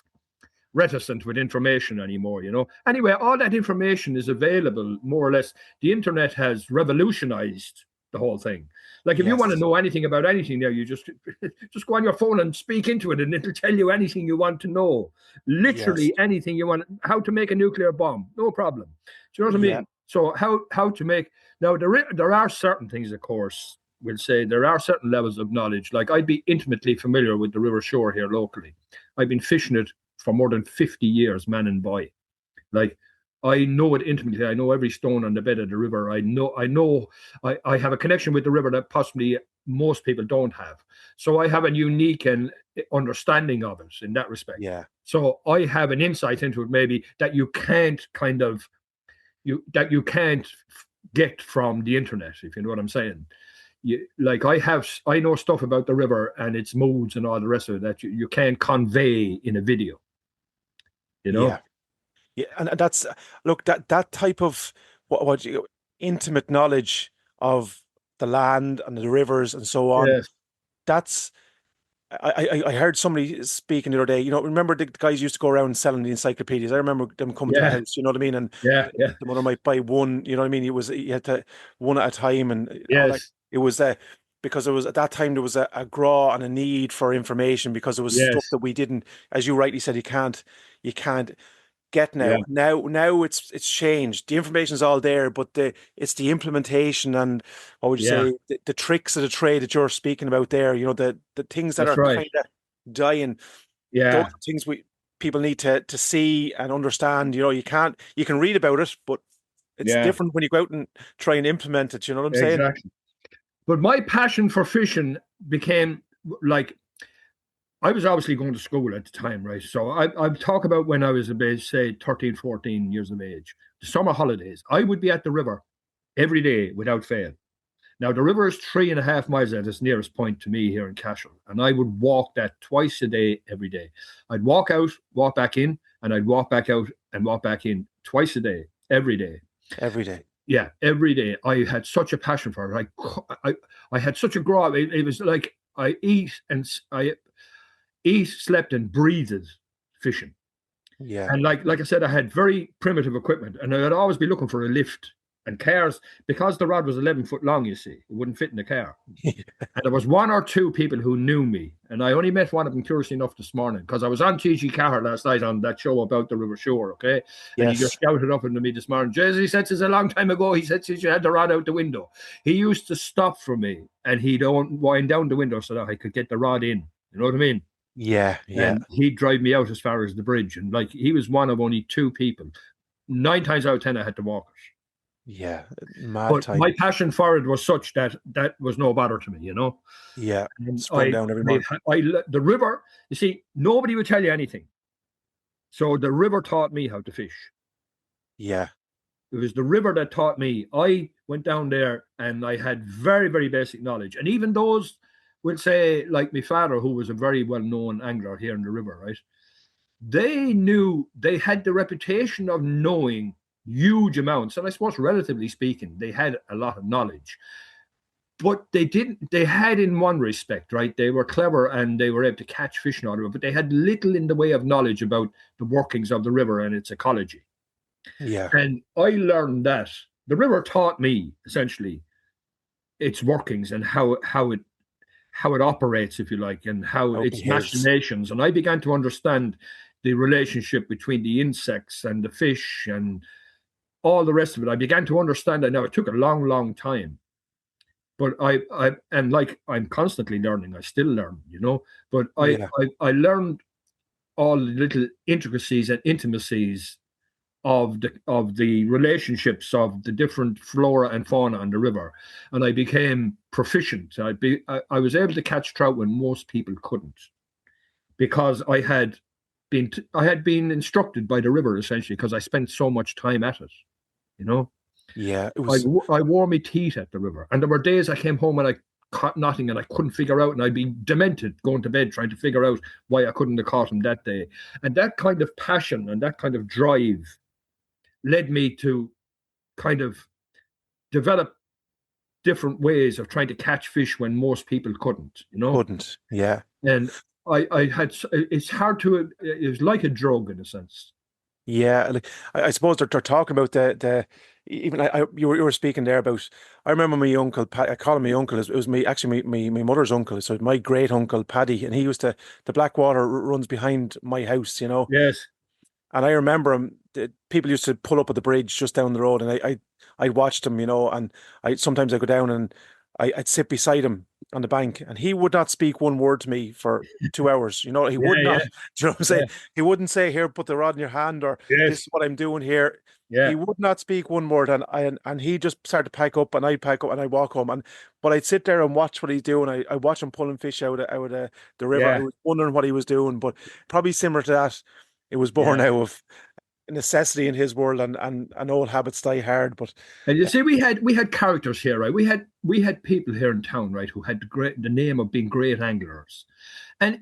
Speaker 2: reticent with information anymore. You know. Anyway, all that information is available more or less. The internet has revolutionized the whole thing. Like, if you want to know anything about anything now, you just go on your phone and speak into it, and it'll tell you anything you want to know. Literally anything you want. How to make a nuclear bomb, no problem. Do you know what I mean? So how to make, now there are certain things, of course, we'll say there are certain levels of knowledge. Like, I'd be intimately familiar with the river shore here locally. I've been fishing it for more than 50 years, man and boy. Like, I know it intimately. I know every stone on the bed of the river. I have a connection with the river that possibly most people don't have. So I have a unique and understanding of it in that respect.
Speaker 3: Yeah.
Speaker 2: So I have an insight into it, maybe, that you can't get from the internet, if you know what I'm saying. I know stuff about the river and its moods and all the rest of it that you can't convey in a video. You know?
Speaker 3: Yeah, and that's, look, that type of what intimate knowledge of the land and the rivers and so on.
Speaker 2: Yes.
Speaker 3: That's, I heard somebody speaking the other day. You know, remember the guys used to go around selling the encyclopedias? I remember them coming to the house. You know what I mean? And the mother might buy one. You know what I mean? You had to one at a time, and it was because there was, at that time, there was a draw and a need for information, because there was stuff that we didn't, as you rightly said, you can't get now. Now it's changed. The information's all there, but it's the implementation and, what would you say, the tricks of the trade that you're speaking about there. You know, the things that are kind of dying.
Speaker 2: Yeah,
Speaker 3: those are things people need to see and understand. You know, you can read about it, but it's different when you go out and try and implement it. You know what I'm saying?
Speaker 2: Exactly. But my passion for fishing became like, I was obviously going to school at the time, right? So I talk about when I was about, say, 13, 14 years of age. The summer holidays, I would be at the river every day without fail. Now, the river is 3.5 miles at its nearest point to me here in Cashel, and I would walk that twice a day, every day. I'd walk out, walk back in, and I'd walk back out and walk back in twice a day, every day.
Speaker 3: Every day.
Speaker 2: Yeah, every day. I had such a passion for it. I had such a grow. It was like I eat, slept, and breathed fishing.
Speaker 3: Yeah.
Speaker 2: And like I said, I had very primitive equipment, and I'd always be looking for a lift and cars because the rod was 11 foot long. You see, it wouldn't fit in the car. And there was one or two people who knew me, and I only met one of them, curiously enough, this morning because I was on TG Carr last night on that show about the River Shore. Okay, and he just shouted up into me this morning. Jez, he said, "It's a long time ago." He said, "Since you had the rod out the window." He used to stop for me, and he'd wind down the window so that I could get the rod in. You know what I mean?
Speaker 3: Yeah.
Speaker 2: And he'd drive me out as far as the bridge. And like he was one of only two people. 9 times out of 10, I had to walk it.
Speaker 3: Yeah. Mad
Speaker 2: But
Speaker 3: time.
Speaker 2: my passion for it was such that was no bother to me, you know?
Speaker 3: Yeah.
Speaker 2: And
Speaker 3: Spun down every month.
Speaker 2: the river, you see, nobody would tell you anything. So the river taught me how to fish.
Speaker 3: Yeah.
Speaker 2: It was the river that taught me. I went down there and I had very, very basic knowledge. And even those will say, like my father, who was a very well-known angler here in the river, right? They had the reputation of knowing huge amounts. And I suppose, relatively speaking, they had a lot of knowledge. But they had in one respect, right? They were clever and they were able to catch fish out of it, but they had little in the way of knowledge about the workings of the river and its ecology.
Speaker 3: Yeah.
Speaker 2: And I learned that the river taught me essentially its workings and how it operates, if you like, and how its machinations. And I began to understand the relationship between the insects and the fish and all the rest of it. I began to understand that. Now, it took a long, long time. But I'm constantly learning. I still learn, you know. But I learned all the little intricacies and intimacies of the relationships of the different flora and fauna on the river, and I became proficient. I was able to catch trout when most people couldn't, because I had been instructed by the river essentially, because I spent so much time at it, you know.
Speaker 3: Yeah, it was.
Speaker 2: I wore my teeth at the river, and there were days I came home and I caught nothing, and I couldn't figure out, and I'd be demented going to bed trying to figure out why I couldn't have caught him that day. And that kind of passion and that kind of drive led me to kind of develop different ways of trying to catch fish when most people couldn't, you know.
Speaker 3: Yeah.
Speaker 2: And I had, it's hard to, it was like a drug in a sense.
Speaker 3: Yeah, like I suppose they're talking about the even you were speaking there about. I remember my uncle. I call him my uncle. It was my mother's uncle. So my great uncle Paddy, and he used to. The Blackwater runs behind my house, you know.
Speaker 2: Yes.
Speaker 3: And I remember him. People used to pull up at the bridge just down the road, and I watched him, you know. And sometimes I go down and I'd sit beside him on the bank, and he would not speak one word to me for 2 hours. You know, he would not. Do you know what I'm saying? He wouldn't say, "Here, put the rod in your hand," or "This is what I'm doing here."
Speaker 2: Yeah.
Speaker 3: He would not speak one word, and he just started to pack up, and I'd pack up, and I'd walk home, but I'd sit there and watch what he's doing. I watch him pulling fish out of the river. I was wondering what he was doing, but probably similar to that, it was born out of necessity in his world, and old habits die hard. But
Speaker 2: and you see, we had characters here, right? We had people here in town, right, who had the name of being great anglers, and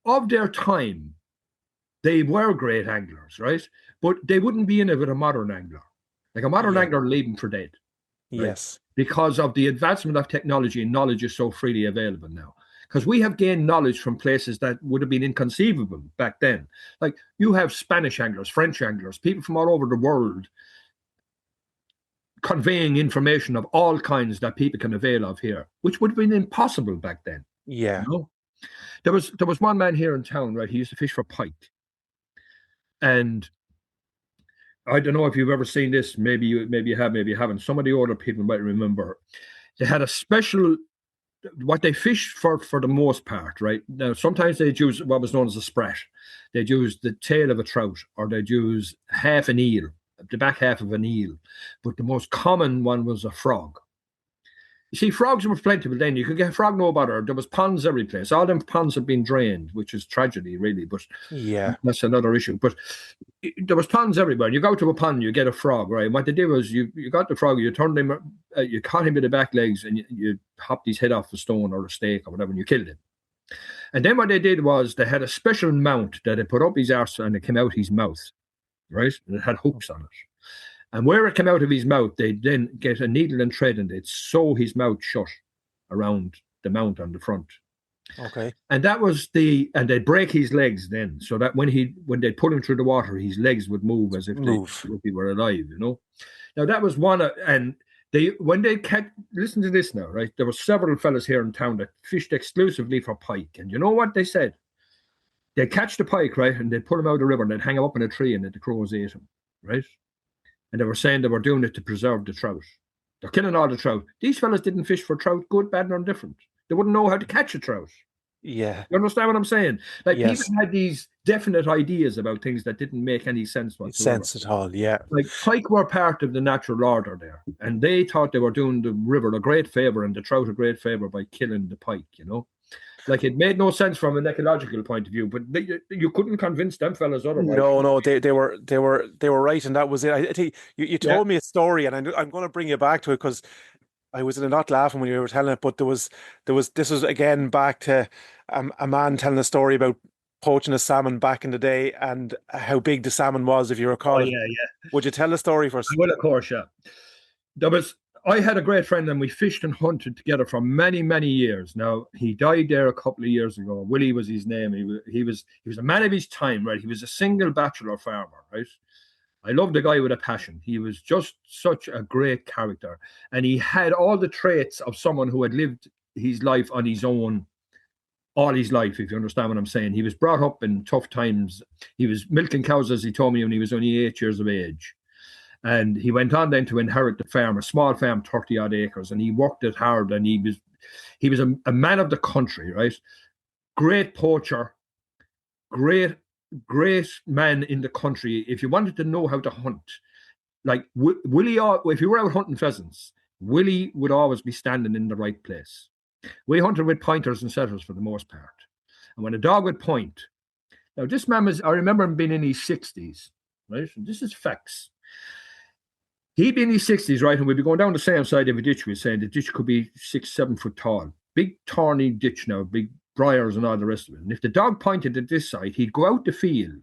Speaker 2: of their time, they were great anglers, right? But they wouldn't be in it with a modern angler. Like a modern angler, leave them for dead. Right?
Speaker 3: Yes,
Speaker 2: because of the advancement of technology, and knowledge is so freely available now. Because we have gained knowledge from places that would have been inconceivable back then. Like you have Spanish anglers, French anglers, people from all over the world conveying information of all kinds that people can avail of here, which would have been impossible back then.
Speaker 3: Yeah.
Speaker 2: You know? There was one man here in town, right? He used to fish for pike. And I don't know if you've ever seen this. Maybe you have, maybe you haven't. Some of the older people might remember. They had a special, what they fished for the most part, right? Now, sometimes they'd use what was known as a sprat. They'd use the tail of a trout, or they'd use half an eel, the back half of an eel. But the most common one was a frog. You see, frogs were plentiful then. You could get frog no bother. There was ponds every place. All them ponds have been drained, which is tragedy, really. But
Speaker 3: Yeah.
Speaker 2: that's another issue. But there was ponds everywhere. You go to a pond, you get a frog, right? And what they did was you got the frog, you turned him, you caught him with the back legs, and you hopped his head off a stone or a stake or whatever, and you killed him. And then what they did was they had a special mount that they put up his arse and it came out his mouth, right? And it had hooks on it. And where it came out of his mouth, they'd then get a needle and thread and they'd sew his mouth shut around the mount on the front.
Speaker 3: Okay.
Speaker 2: And that was and they'd break his legs then, so that when they'd put him through the water, his legs would move as if he were alive, you know. Now that was one, and listen to this now, right? There were several fellas here in town that fished exclusively for pike, and you know what they said? They'd catch the pike, right, and they'd put him out of the river and they'd hang him up in a tree and the crows ate him, right? And they were saying they were doing it to preserve the trout. They're killing all the trout. These fellas didn't fish for trout, good, bad, or indifferent. They wouldn't know how to catch a trout.
Speaker 3: Yeah.
Speaker 2: You understand what I'm saying? Like,
Speaker 3: yes.
Speaker 2: People had these definite ideas about things that didn't make any sense whatsoever.
Speaker 3: Sense at all, yeah.
Speaker 2: Like, pike were part of the natural order there. And they thought they were doing the river a great favour and the trout a great favour by killing the pike, you know? Like, it made no sense from an ecological point of view, but you couldn't convince them fellas otherwise.
Speaker 3: No, they were right, and that was it. I think you told me a story, and I'm going to bring you back to it because I was not laughing when you were telling it. But this was again back to a man telling a story about poaching a salmon back in the day and how big the salmon was, if you recall.
Speaker 2: Oh, yeah.
Speaker 3: Would you tell the story first?
Speaker 2: Well, of course, yeah. I had a great friend and we fished and hunted together for many, many years. Now, he died there a couple of years ago. Willie was his name. He was a man of his time, right? He was a single bachelor farmer, right? I loved the guy with a passion. He was just such a great character. And he had all the traits of someone who had lived his life on his own all his life, if you understand what I'm saying. He was brought up in tough times. He was milking cows, as he told me, when he was only 8 years of age. And he went on then to inherit the farm, a small farm, 30 odd acres, and he worked it hard. And he was a man of the country, right? Great poacher, great man in the country. If you wanted to know how to hunt, like Willie, if you were out hunting pheasants, Willie would always be standing in the right place. We hunted with pointers and setters for the most part. And when a dog would point, now this man I remember him being in his 60s, right? And this is facts. He'd be in his 60s, right? And we'd be going down the same side of a ditch. We'd say the ditch could be 6-7 foot tall. Big thorny ditch now, big briars and all the rest of it. And if the dog pointed at this side, he'd go out the field.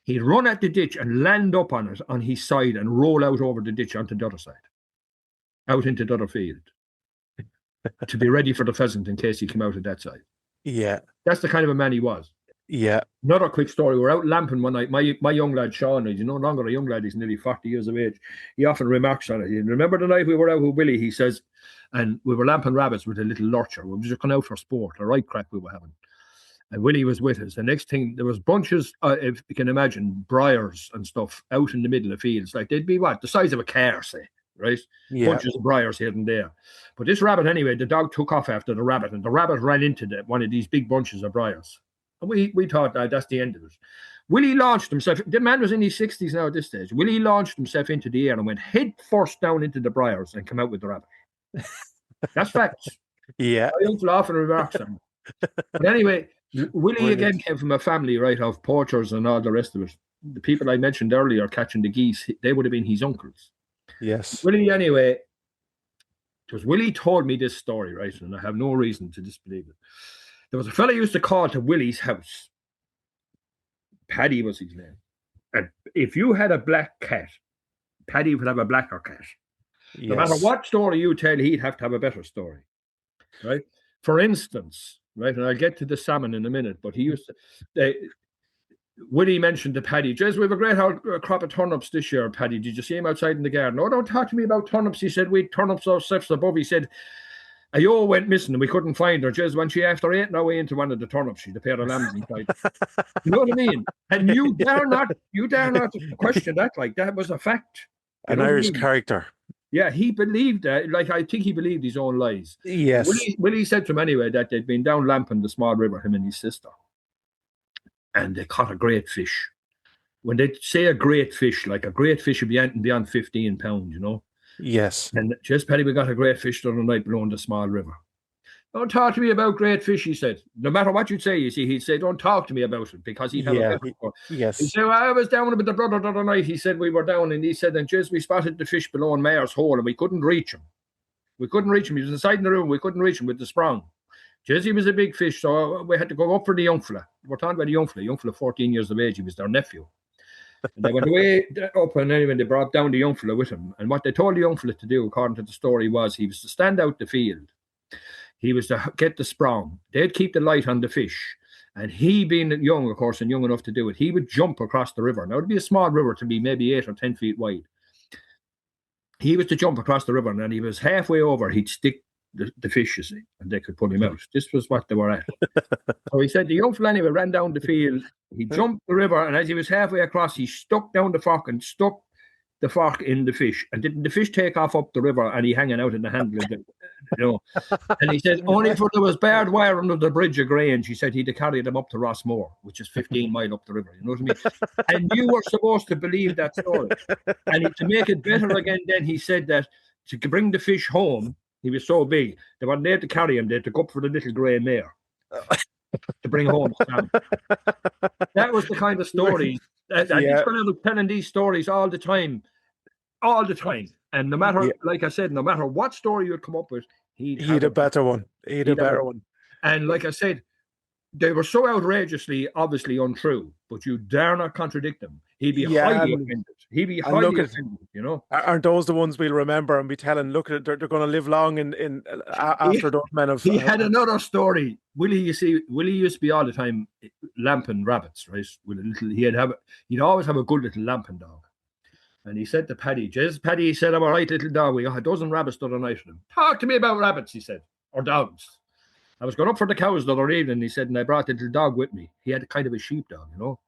Speaker 2: He'd run at the ditch and land up on it on his side and roll out over the ditch onto the other side, out into the other field, to be ready for the pheasant in case he came out of that side.
Speaker 3: Yeah.
Speaker 2: That's the kind of a man he was.
Speaker 3: Yeah.
Speaker 2: Another quick story. We're out lamping one night. My young lad, Sean, he's no longer a young lad. He's nearly 40 years of age. He often remarks on it. You remember the night we were out with Willie, he says, and we were lamping rabbits with a little lurcher. We were just going out for sport, a right crack we were having. And Willie was with us. The next thing, there was bunches, if you can imagine, briars and stuff out in the middle of fields. Like they'd be the size of a car, say, right? Yeah. Bunches of briars here and there. But this rabbit, anyway, the dog took off after the rabbit, and the rabbit ran into one of these big bunches of briars. And we thought that's the end of it. Willie launched himself. The man was in his 60s now at this stage. Willie launched himself into the air and went head first down into the briars and came out with the rabbit. That's facts.
Speaker 3: Yeah.
Speaker 2: I don't laugh and remarks on it. But anyway, Willie again came from a family, right, of poachers and all the rest of it. The people I mentioned earlier catching the geese, they would have been his uncles.
Speaker 3: Yes.
Speaker 2: Willie, anyway, because Willie told me this story, right, and I have no reason to disbelieve it. There was a fella used to call to Willie's house. Paddy was his name. And if you had a black cat, Paddy would have a blacker cat. Yes. No matter what story you tell, he'd have to have a better story. Right? For instance, right, and I'll get to the salmon in a minute, but he used to... Willie mentioned to Paddy, Jez, we have a great crop of turnips this year, Paddy. Did you see him outside in the garden? Oh, don't talk to me about turnips. He said, we had turnips ourselves above. He said, a yo went missing and we couldn't find her. Just when she after ate no way into one of the turnips, she'd a pair of lambs inside. You know what I mean? And you dare not question that. Like that was a fact.
Speaker 3: An Irish character.
Speaker 2: Yeah, he believed that. Like I think he believed his own lies.
Speaker 3: Yes.
Speaker 2: Willie said to him anyway that they'd been down lamping the small river, him and his sister, and they caught a great fish. When they say a great fish, like a great fish would be anything beyond 15 pounds, you know.
Speaker 3: Yes.
Speaker 2: And just Paddy, we got a great fish the other night blowing the small river. Don't talk to me about great fish, he said. No matter what you'd say, you see, he'd say, don't talk to me about it, because he'd have a pepper.
Speaker 3: Yes.
Speaker 2: He said, well, I was down with the brother the other night. He said, we were down, and he said, and just we spotted the fish below in Mayor's Hole, and we couldn't reach him. We couldn't reach him. He was inside in the room. We couldn't reach him with the sprung. Just he was a big fish, so we had to go up for the young fella. We're talking about the young fella, 14 years of age. He was their nephew. And they went away up, and anyway, they brought down the young fella with him. And what they told the young fella to do, according to the story, was he was to stand out the field. He was to get the sprung. They'd keep the light on the fish. And he, being young, of course, and young enough to do it, he would jump across the river. Now, it'd be a small river to be maybe 8 or 10 feet wide. He was to jump across the river, and then he was halfway over, he'd stick the fish, you see, and they could pull him out. This was what they were at. So he said the young fella anyway ran down the field. He jumped the river, and as he was halfway across, he stuck down the fork and stuck the fork in the fish. And didn't the fish take off up the river, and he hanging out in the handle of the, And he said, only for there was barbed wire under the bridge of Grange, he said he'd have carried them up to Rossmore, which is 15 mile up the river. You know what I mean? And you were supposed to believe that story. And to make it better again, then he said that to bring the fish home, he was so big, they weren't there to carry him, they had to go up for the little grey mare to bring home. That was the kind of story. And he's going to be telling these stories all the time. And no matter, like I said, no matter what story you'd come up with, he'd
Speaker 3: a better one. He'd a better one.
Speaker 2: And like I said, they were so outrageously, obviously untrue, but you dare not contradict them. He'd be highly offended. He'd be highly offended, you know.
Speaker 3: Aren't those the ones we'll remember and be telling, look, they're going to live long in after those men have...
Speaker 2: He had another story. Willie used to be all the time lamping rabbits, right? With a little, he'd always have a good little lamping dog. And he said to Paddy, Paddy, he said, I'm a right little dog. We got a dozen rabbits the other night for him. Talk to me about rabbits, he said, or dogs. I was going up for the cows the other evening, he said, and I brought the little dog with me. He had kind of a sheepdog, you know.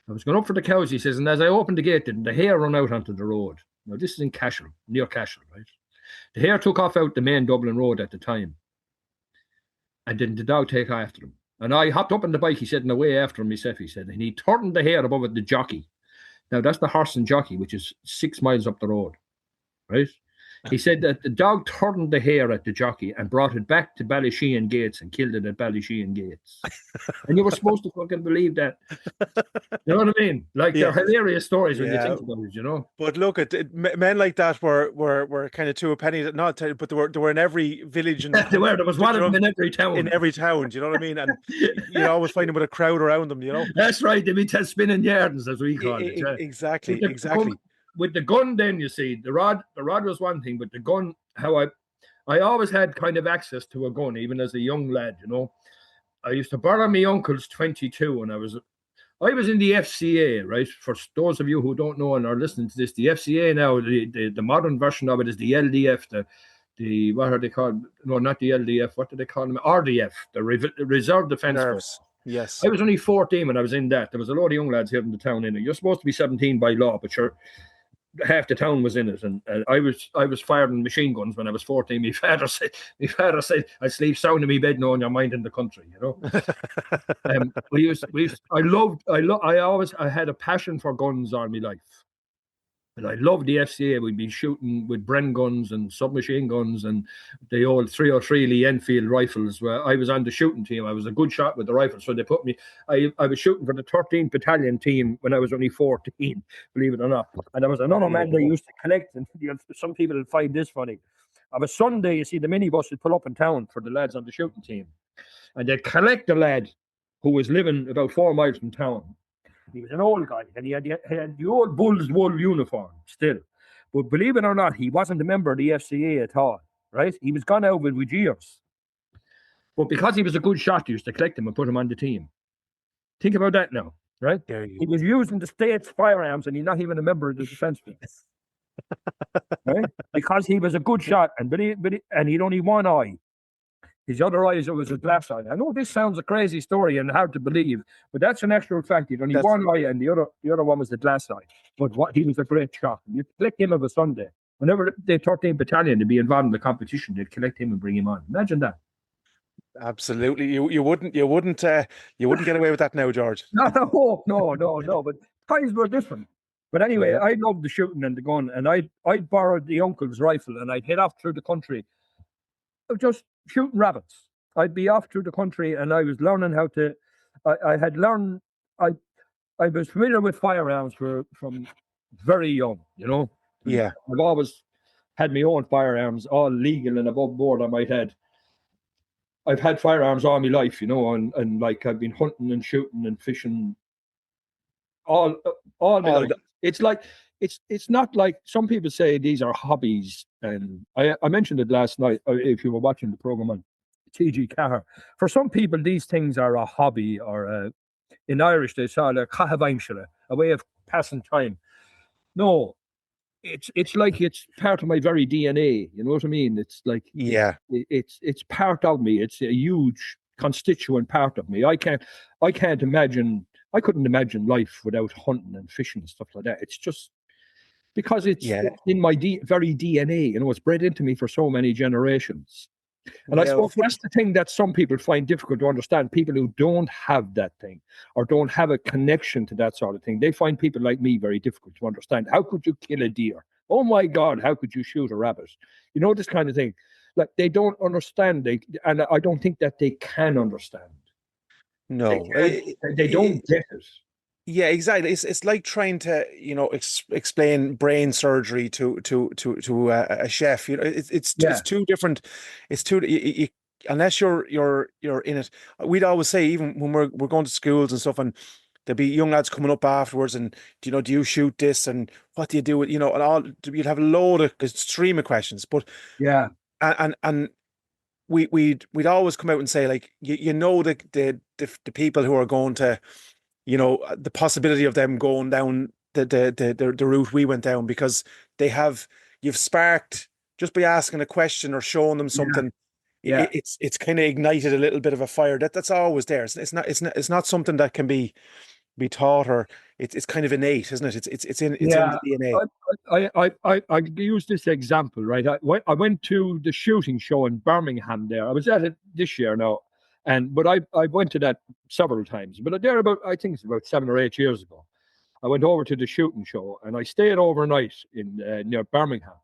Speaker 2: I was going up for the cows, he says, and as I opened the gate, the hare run out onto the road. Now, this is in Cashel, near Cashel, right? The hare took off out the main Dublin road at the time. And then the dog take after him. And I hopped up on the bike, he said, and away after him myself, he said, and he turned the hare above it, the jockey. Now, that's the Horse and Jockey, which is 6 miles up the road, right? He said that the dog turned the hare at the jockey and brought it back to Ballyshean Gates and killed it at Ballyshean Gates. And you were supposed to fucking believe that. You know what I mean? Like, they're hilarious stories when you think about it, you know?
Speaker 3: But look, men like that were kind of two a penny, but they were in every village. And
Speaker 2: there was one of them in every town.
Speaker 3: In every town, do you know what I mean? And you always find them with a crowd around them, you know?
Speaker 2: That's right. They'd be spinning yards, as we call it.
Speaker 3: Exactly.
Speaker 2: With the gun, then you see the rod was one thing, but the gun, how I always had kind of access to a gun, even as a young lad, you know. I used to borrow my uncle's 22, and I was in the FCA, right? For those of you who don't know and are listening to this, the FCA now, the modern version of it is the LDF, the what are they called? No, not the LDF. What do they call them? RDF, the Reserve Defence Force.
Speaker 3: Yes.
Speaker 2: I was only 14 when I was in that. There was a lot of young lads here in the town in it. You're supposed to be 17 by law, but half the town was in it, and I was firing machine guns when I was 14. My father said I sleep sound in my bed knowing your mind in the country, you know. I had a passion for guns all my life, and I loved the FCA. We'd be shooting with Bren guns and submachine guns and the old 303 Lee Enfield rifles. Where I was on the shooting team, I was a good shot with the rifles, so they put me. I was shooting for the 13th Battalion team when I was only 14, believe it or not. And there was another man they used to collect, and some people will find this funny. On a Sunday, you see, the minibus would pull up in town for the lads on the shooting team, and they'd collect a lad who was living about 4 miles from town. He was an old guy, and he had the old bull's wool uniform still. But believe it or not, he wasn't a member of the FCA at all, right? He was gone out with years. But because he was a good shot, they used to collect him and put him on the team. Think about that now, right? He was using the state's firearms, and he's not even a member of the defence force. Right? Because he was a good shot, and he'd only one eye. His other eye was a glass eye. I know this sounds a crazy story and hard to believe, but that's an actual fact. He'd only one eye, and the other one was the glass eye. But he was a great shot. You'd collect him of a Sunday. Whenever the 13th Battalion to be involved in the competition, they'd collect him and bring him on. Imagine that.
Speaker 3: Absolutely, you wouldn't get away with that now, George.
Speaker 2: No. But times were different. But anyway, I loved the shooting and the gun, and I'd borrowed the uncle's rifle, and I'd head off through the country of just shooting rabbits. I'd be off through the country, and I was learning how to. I had learned. I was familiar with firearms from very young.
Speaker 3: Yeah.
Speaker 2: I've always had my own firearms, all legal and above board. I might add. I've had firearms all my life, and like I've been hunting and shooting and fishing all my life. It's like it's not like some people say these are hobbies, and I mentioned it last night. If you were watching the program on TG Cahir, for some people these things are a hobby, or in Irish they call it a way of passing time. No, it's like it's part of my very DNA. You know what I mean? It's like it's part of me. It's a huge constituent part of me. I can't imagine. I couldn't imagine life without hunting and fishing and stuff like that. It's just because it's in my very DNA. It's bred into me for so many generations. And I suppose that's the thing that some people find difficult to understand. People who don't have that thing or don't have a connection to that sort of thing, they find people like me very difficult to understand. How could you kill a deer? Oh my God, how could you shoot a rabbit? This kind of thing. Like they don't understand. And I don't think that they can understand.
Speaker 3: No,
Speaker 2: they don't get it.
Speaker 3: Yeah, exactly. It's like trying to explain brain surgery to a chef. It's too different. It's too unless you're in it. We'd always say, even when we're going to schools and stuff, and there'd be young lads coming up afterwards, and do you shoot this, and what do you do with and all. You'd have a load of stream of questions, but and we'd always come out and say, like, the people who are going to, the possibility of them going down the route we went down, because you've sparked just by asking a question or showing them something. It's kind of ignited a little bit of a fire that's always there. It's not something that can be taught, or it's kind of innate, isn't it? It's in the DNA.
Speaker 2: I use this example, right? I went to the shooting show in Birmingham there. I was at it this year now. But I went to that several times. But I think it's about 7 or 8 years ago. I went over to the shooting show, and I stayed overnight in near Birmingham.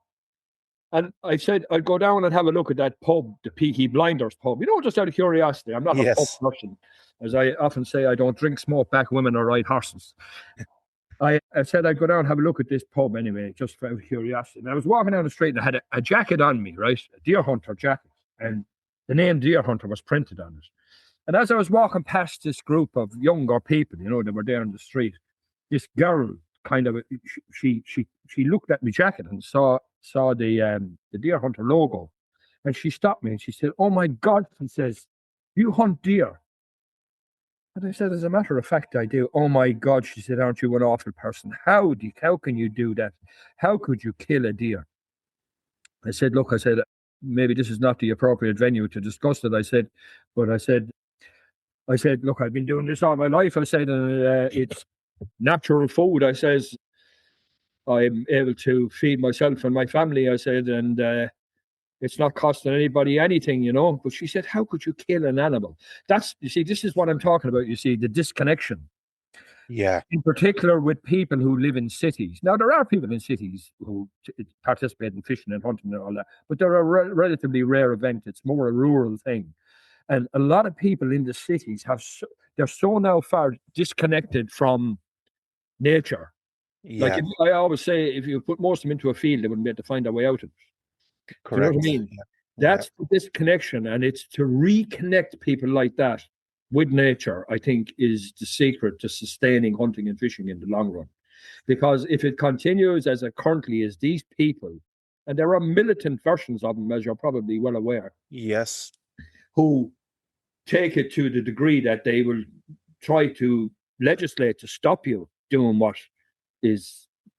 Speaker 2: And I said I'd go down and have a look at that pub, the Peaky Blinders pub. Just out of curiosity. I'm not a pub person. As I often say, I don't drink, smoke, back women, or ride horses. I said I'd go down and have a look at this pub anyway, just out of curiosity. And I was walking down the street, and I had a jacket on me, right? A deer hunter jacket. And the name Deer Hunter was printed on it. And as I was walking past this group of younger people, that were there in the street, this girl kind of, she looked at my jacket and saw the Deer Hunter logo. And she stopped me and she said, "Oh my God," and says, "You hunt deer?" And I said, "As a matter of fact, I do." "Oh my God," she said, "aren't you an awful person? How can you do that? How could you kill a deer?" I said, "Look," I said, "maybe this is not the appropriate venue to discuss it." I said, "Look, I've been doing this all my life." I said, "It's natural food." I says, "I'm able to feed myself and my family." I said, "And it's not costing anybody anything, But she said, "How could you kill an animal?" This is what I'm talking about. The disconnection.
Speaker 3: Yeah.
Speaker 2: In particular with people who live in cities. Now, there are people in cities who participate in fishing and hunting and all that, but they're a relatively rare event. It's more a rural thing. And a lot of people in the cities they're so now far disconnected from nature.
Speaker 3: Yeah.
Speaker 2: Like I always say, if you put most of them into a field, they wouldn't be able to find their way out of it.
Speaker 3: Correct.
Speaker 2: Do you know what I mean? Yeah. That's the disconnection, and it's to reconnect people like that with nature, I think, is the secret to sustaining hunting and fishing in the long run. Because if it continues as it currently is, these people, and there are militant versions of them, as you're probably well aware.
Speaker 3: Yes.
Speaker 2: Who take it to the degree that they will try to legislate to stop you doing what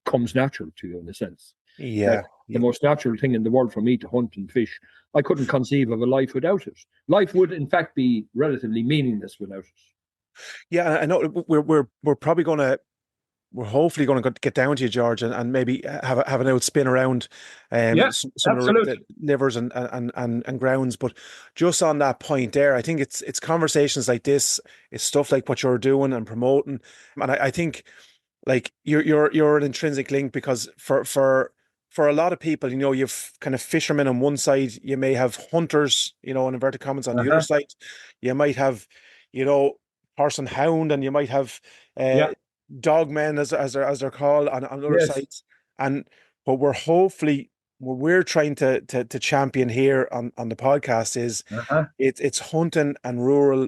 Speaker 2: comes natural to you, in a sense.
Speaker 3: Yeah.
Speaker 2: Like the most natural thing in the world for me to hunt and fish. I couldn't conceive of a life without it. Life would, in fact, be relatively meaningless without it.
Speaker 3: Yeah, I know we're probably we're hopefully going to get down to you, George, and maybe have an out spin around some of the livers and grounds. But just on that point there, I think it's conversations like this, it's stuff like what you're doing and promoting. And I think, like you're an intrinsic link, because for a lot of people, you've kind of fishermen on one side, you may have hunters, in inverted commas, on the other side. You might have, horse and hound, and you might have
Speaker 2: Yeah.
Speaker 3: dog men, as they're called, on other
Speaker 2: Yes.
Speaker 3: sides. And what we're trying to champion here on the podcast is it's hunting and rural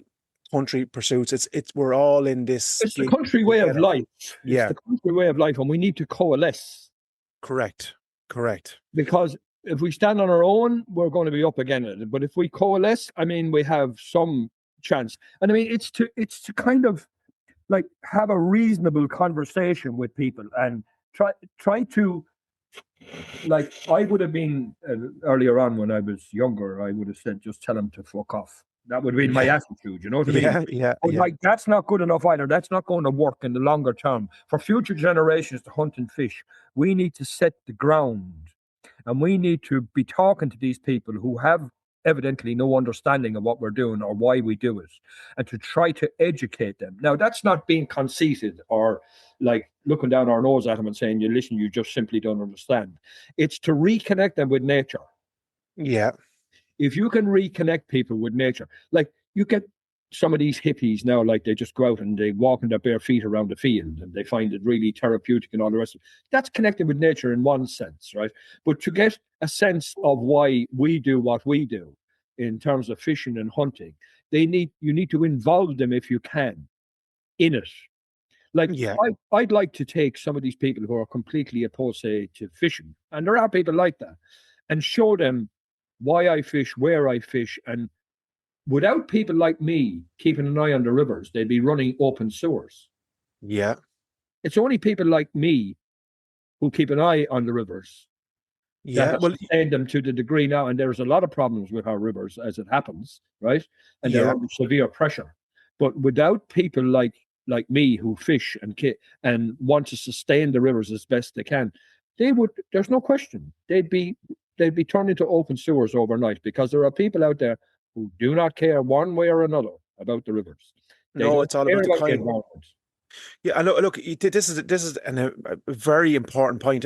Speaker 3: country pursuits. We're all in this
Speaker 2: It's the
Speaker 3: gig
Speaker 2: country way of
Speaker 3: together.
Speaker 2: life. It's
Speaker 3: Yeah.
Speaker 2: the country way of life, and we need to coalesce.
Speaker 3: Correct.
Speaker 2: Because if we stand on our own, we're going to be up against it. But if we coalesce, I mean, we have some chance. And I mean, it's to kind of like have a reasonable conversation with people and try to, like, I would have been earlier on when I was younger, I would have said, just tell them to fuck off. That would have been my attitude, you know what I mean?
Speaker 3: Yeah.
Speaker 2: But like, that's not good enough either. That's not going to work in the longer term. For future generations to hunt and fish, we need to set the ground, and we need to be talking to these people who have evidently no understanding of what we're doing or why we do it, and to try to educate them. Now, that's not being conceited or like looking down our nose at them and saying, you listen, you just simply don't understand. It's to reconnect them with nature.
Speaker 3: Yeah.
Speaker 2: If you can reconnect people with nature, like you get some of these hippies now, like they just go out and they walk in their bare feet around the field and they find it really therapeutic and all the rest of it. That's connected with nature in one sense, right? But to get a sense of why we do what we do in terms of fishing and hunting, you need to involve them, if you can, in it. Like, I'd like to take some of these people who are completely opposed, say, to fishing, and there are people like that, and show them why I fish, where I fish. And without people like me keeping an eye on the rivers, they'd be running open sewers.
Speaker 3: Yeah.
Speaker 2: It's only people like me who keep an eye on the rivers that have sustained them to the degree now. And there's a lot of problems with our rivers as it happens, right? And they're under severe pressure. But without people like me who fish and want to sustain the rivers as best they can, there's no question, they'd be turned into open sewers overnight, because there are people out there who do not care one way or another about the rivers.
Speaker 3: It's all about the environment. Yeah, and look, this is a very important point.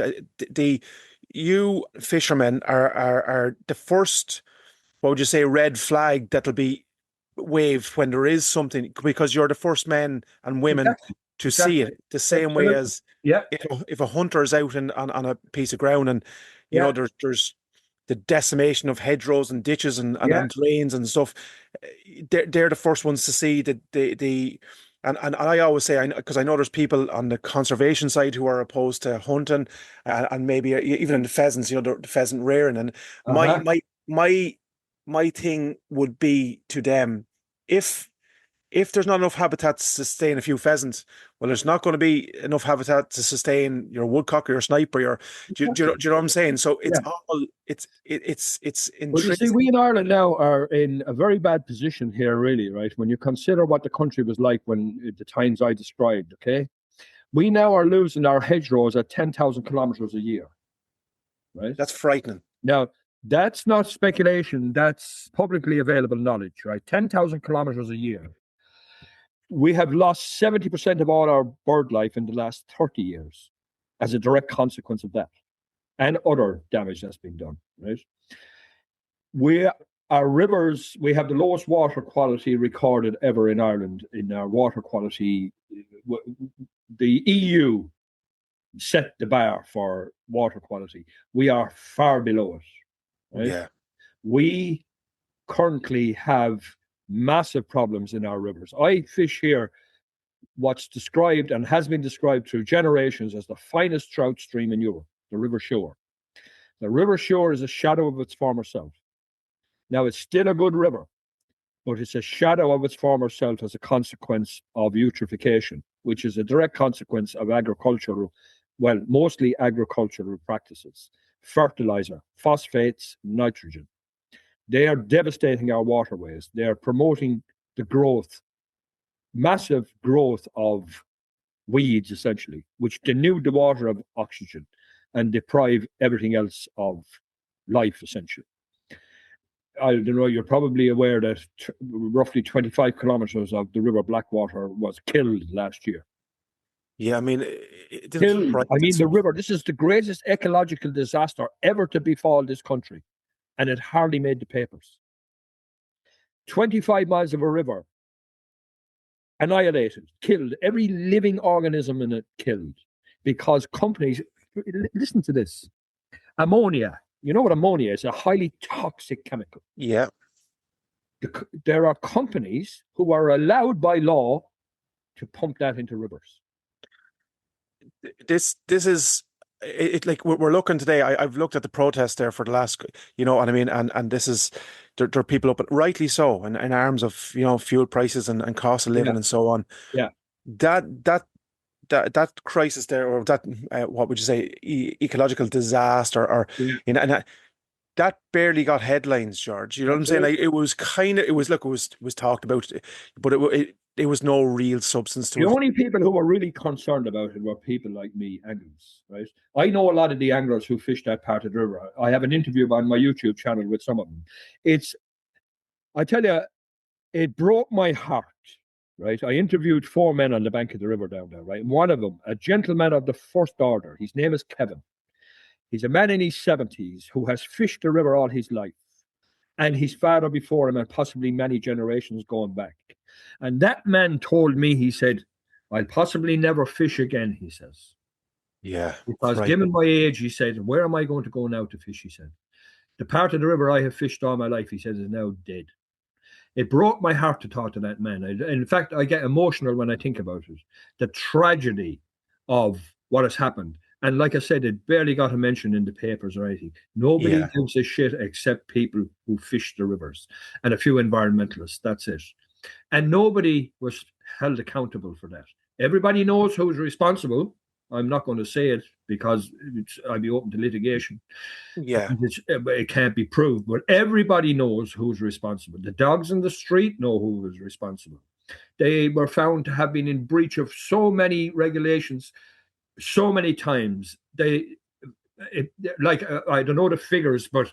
Speaker 3: You fishermen are the first, what would you say, red flag that'll be waved when there is something, because you're the first men and women to see it, the same way as if a hunter is out on a piece of ground and there's the decimation of hedgerows and ditches and drains and stuff. They're the first ones to see and I always say, because I know there's people on the conservation side who are opposed to hunting, and maybe even in the pheasants, the pheasant rearing. And my thing would be to them, if there's not enough habitat to sustain a few pheasants, well, there's not going to be enough habitat to sustain your woodcock or your sniper. Do you know what I'm saying? So it's all it's intrinsic.
Speaker 2: Well, you see, we in Ireland now are in a very bad position here, really, right? When you consider what the country was like when the times I described, okay? We now are losing our hedgerows at 10,000 kilometers a year, right?
Speaker 3: That's frightening.
Speaker 2: Now, that's not speculation. That's publicly available knowledge, right? 10,000 kilometers a year. We have lost 70% of all our bird life in the last 30 years as a direct consequence of that, and other damage that's been done, right? Our rivers, we have the lowest water quality recorded ever in Ireland. In our water quality, the EU set the bar for water quality. We are far below it, right?
Speaker 3: Yeah.
Speaker 2: We currently have massive problems in our rivers. I fish here what's described and has been described through generations as the finest trout stream in Europe, the River Suir. The River Suir is a shadow of its former self. Now, it's still a good river, but it's a shadow of its former self as a consequence of eutrophication, which is a direct consequence of mostly agricultural practices. Fertilizer, phosphates, nitrogen. They are devastating our waterways. They are promoting the massive growth of weeds, essentially, which denude the water of oxygen and deprive everything else of life, essentially. I don't know, you're probably aware that roughly 25 kilometers of the River Blackwater was killed last year.
Speaker 3: Yeah, I mean, it didn't
Speaker 2: Killed.
Speaker 3: surprise
Speaker 2: I mean,
Speaker 3: us.
Speaker 2: the river. This is the greatest ecological disaster ever to befall this country, and it hardly made the papers. 25 miles of a river annihilated, killed, every living organism in it killed, because companies, listen to this, ammonia, you know what ammonia is, a highly toxic chemical.
Speaker 3: Yeah.
Speaker 2: There are companies who are allowed by law to pump that into rivers.
Speaker 3: This is it, like we're looking today. I've looked at the protest there for the last, you know what I mean, and this is there are people up, rightly so, in arms of, you know, fuel prices and cost of living and so on.
Speaker 2: Yeah.
Speaker 3: That crisis there, or that what would you say, ecological disaster, or you know, and that barely got headlines, George. You know what I'm saying? Like, it was talked about, but it was no real substance to it.
Speaker 2: The only people who were really concerned about it were people like me, anglers, right? I know a lot of the anglers who fish that part of the river. I have an interview on my YouTube channel with some of them. I tell you, it broke my heart, right? I interviewed 4 men on the bank of the river down there, right? And one of them, a gentleman of the first order, his name is Kevin. He's a man in his 70s who has fished the river all his life, and his father before him, and possibly many generations going back. And that man told me, he said, I'll possibly never fish again, he says.
Speaker 3: Yeah.
Speaker 2: Because
Speaker 3: right.
Speaker 2: given my age, he said, where am I going to go now to fish, he said. The part of the river I have fished all my life, he says, is now dead. It broke my heart to talk to that man. In fact, I get emotional when I think about it. The tragedy of what has happened. And like I said, it barely got a mention in the papers or anything. Nobody gives a shit except people who fish the rivers and a few environmentalists. That's it. And nobody was held accountable for that. Everybody knows who's responsible. I'm not going to say it because I'd be open to litigation.
Speaker 3: Yeah.
Speaker 2: It can't be proved, but everybody knows who's responsible. The dogs in the street know who was responsible. They were found to have been in breach of so many regulations so many times. I don't know the figures, but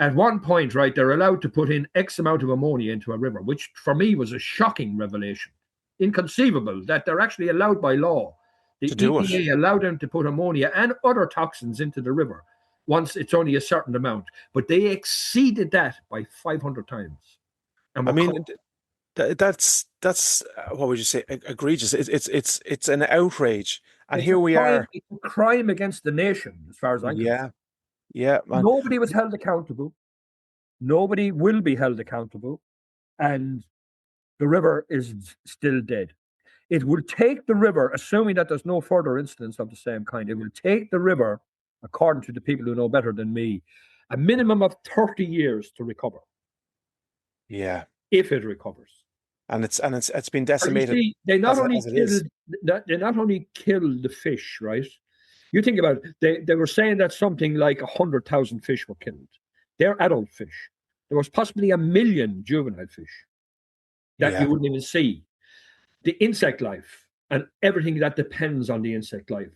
Speaker 2: at one point, right, they're allowed to put in X amount of ammonia into a river, which for me was a shocking revelation. Inconceivable that they're actually allowed by law. The EPA allowed them to put ammonia and other toxins into the river once it's only a certain amount, but they exceeded that by 500 times.
Speaker 3: I mean, that's what would you say? Egregious. It's an outrage, and here we are.
Speaker 2: It's a crime against the nation, as far as I'm concerned.
Speaker 3: Yeah. Man.
Speaker 2: Nobody was held accountable. Nobody will be held accountable, and the river is still dead. It will take the river, assuming that there's no further incidents of the same kind, it will take the river, according to the people who know better than me, a minimum of 30 years to recover.
Speaker 3: Yeah.
Speaker 2: If it recovers.
Speaker 3: And it's been decimated.
Speaker 2: See, they not only killed the fish, right? You think about it, they were saying that something like 100,000 fish were killed. They're adult fish. There was possibly 1 million juvenile fish that you wouldn't even see. The insect life and everything that depends on the insect life,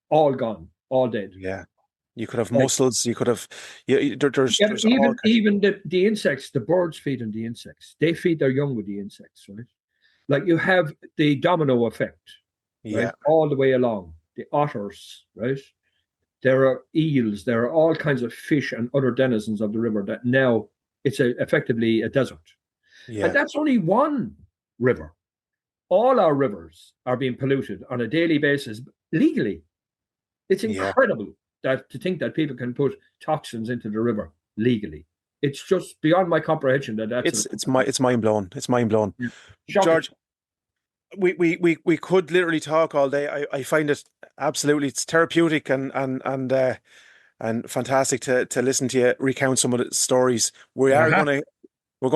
Speaker 2: all gone, all dead.
Speaker 3: Yeah. You could have mussels. You could have. There's
Speaker 2: even the insects. The birds feed on the insects. They feed their young with the insects, right? Like you have the domino effect, right? All the way along. The otters, right? There are eels. There are all kinds of fish and other denizens of the river that now it's effectively a desert. Yeah. And that's only one river. All our rivers are being polluted on a daily basis legally. It's incredible. That to think that people can put toxins into the river legally. It's just beyond my comprehension
Speaker 3: it's mind blowing. It's mind blowing.
Speaker 2: Yeah.
Speaker 3: George, we could literally talk all day. I find it absolutely, it's therapeutic and fantastic to listen to you recount some of the stories. We're going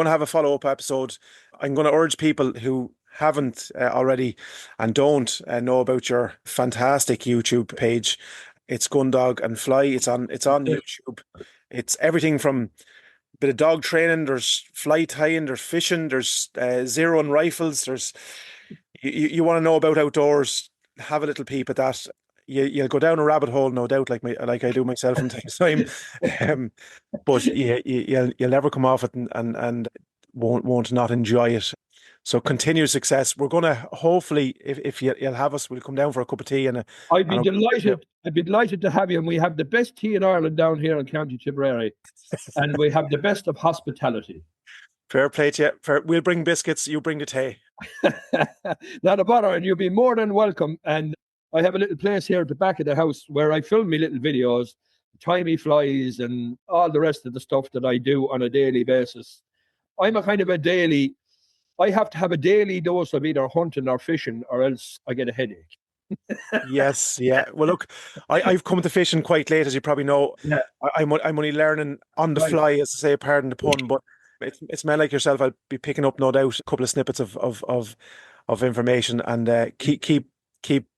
Speaker 3: to have a follow-up episode. I'm going to urge people who haven't already and don't know about your fantastic YouTube page. It's Gundog and Fly. It's on YouTube. It's everything from a bit of dog training. There's fly tying. There's fishing. There's zeroing rifles. There's you want to know about outdoors. Have a little peep at that. You'll go down a rabbit hole, no doubt, like I do myself from time to time. But you'll never come off it and won't not enjoy it. So continued success. We're going to hopefully, if you'll have us, we'll come down for a cup of tea and
Speaker 2: I'd be delighted. I'd be delighted to have you. And we have the best tea in Ireland down here in County Tipperary, and we have the best of hospitality.
Speaker 3: Fair play to you. We'll bring biscuits. You bring the tea.
Speaker 2: Not a bother, and you'll be more than welcome. And I have a little place here at the back of the house where I film me little videos, timey flies, and all the rest of the stuff that I do on a daily basis. I'm a kind of I have to have a daily dose of either hunting or fishing, or else I get a headache.
Speaker 3: Yes, yeah. Well, look, I've come to fishing quite late, as you probably know.
Speaker 2: Yeah.
Speaker 3: I'm only learning on the fly, as to say, pardon the pun. But it's men like yourself. I'll be picking up, no doubt, a couple of snippets of information, and keep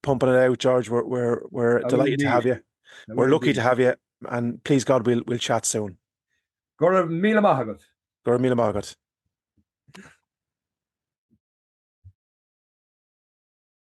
Speaker 3: pumping it out, George. We're delighted to have you. We're lucky to have you, and please God, we'll chat soon.
Speaker 2: Gora mila mahagat.
Speaker 3: Gora mila mahagat.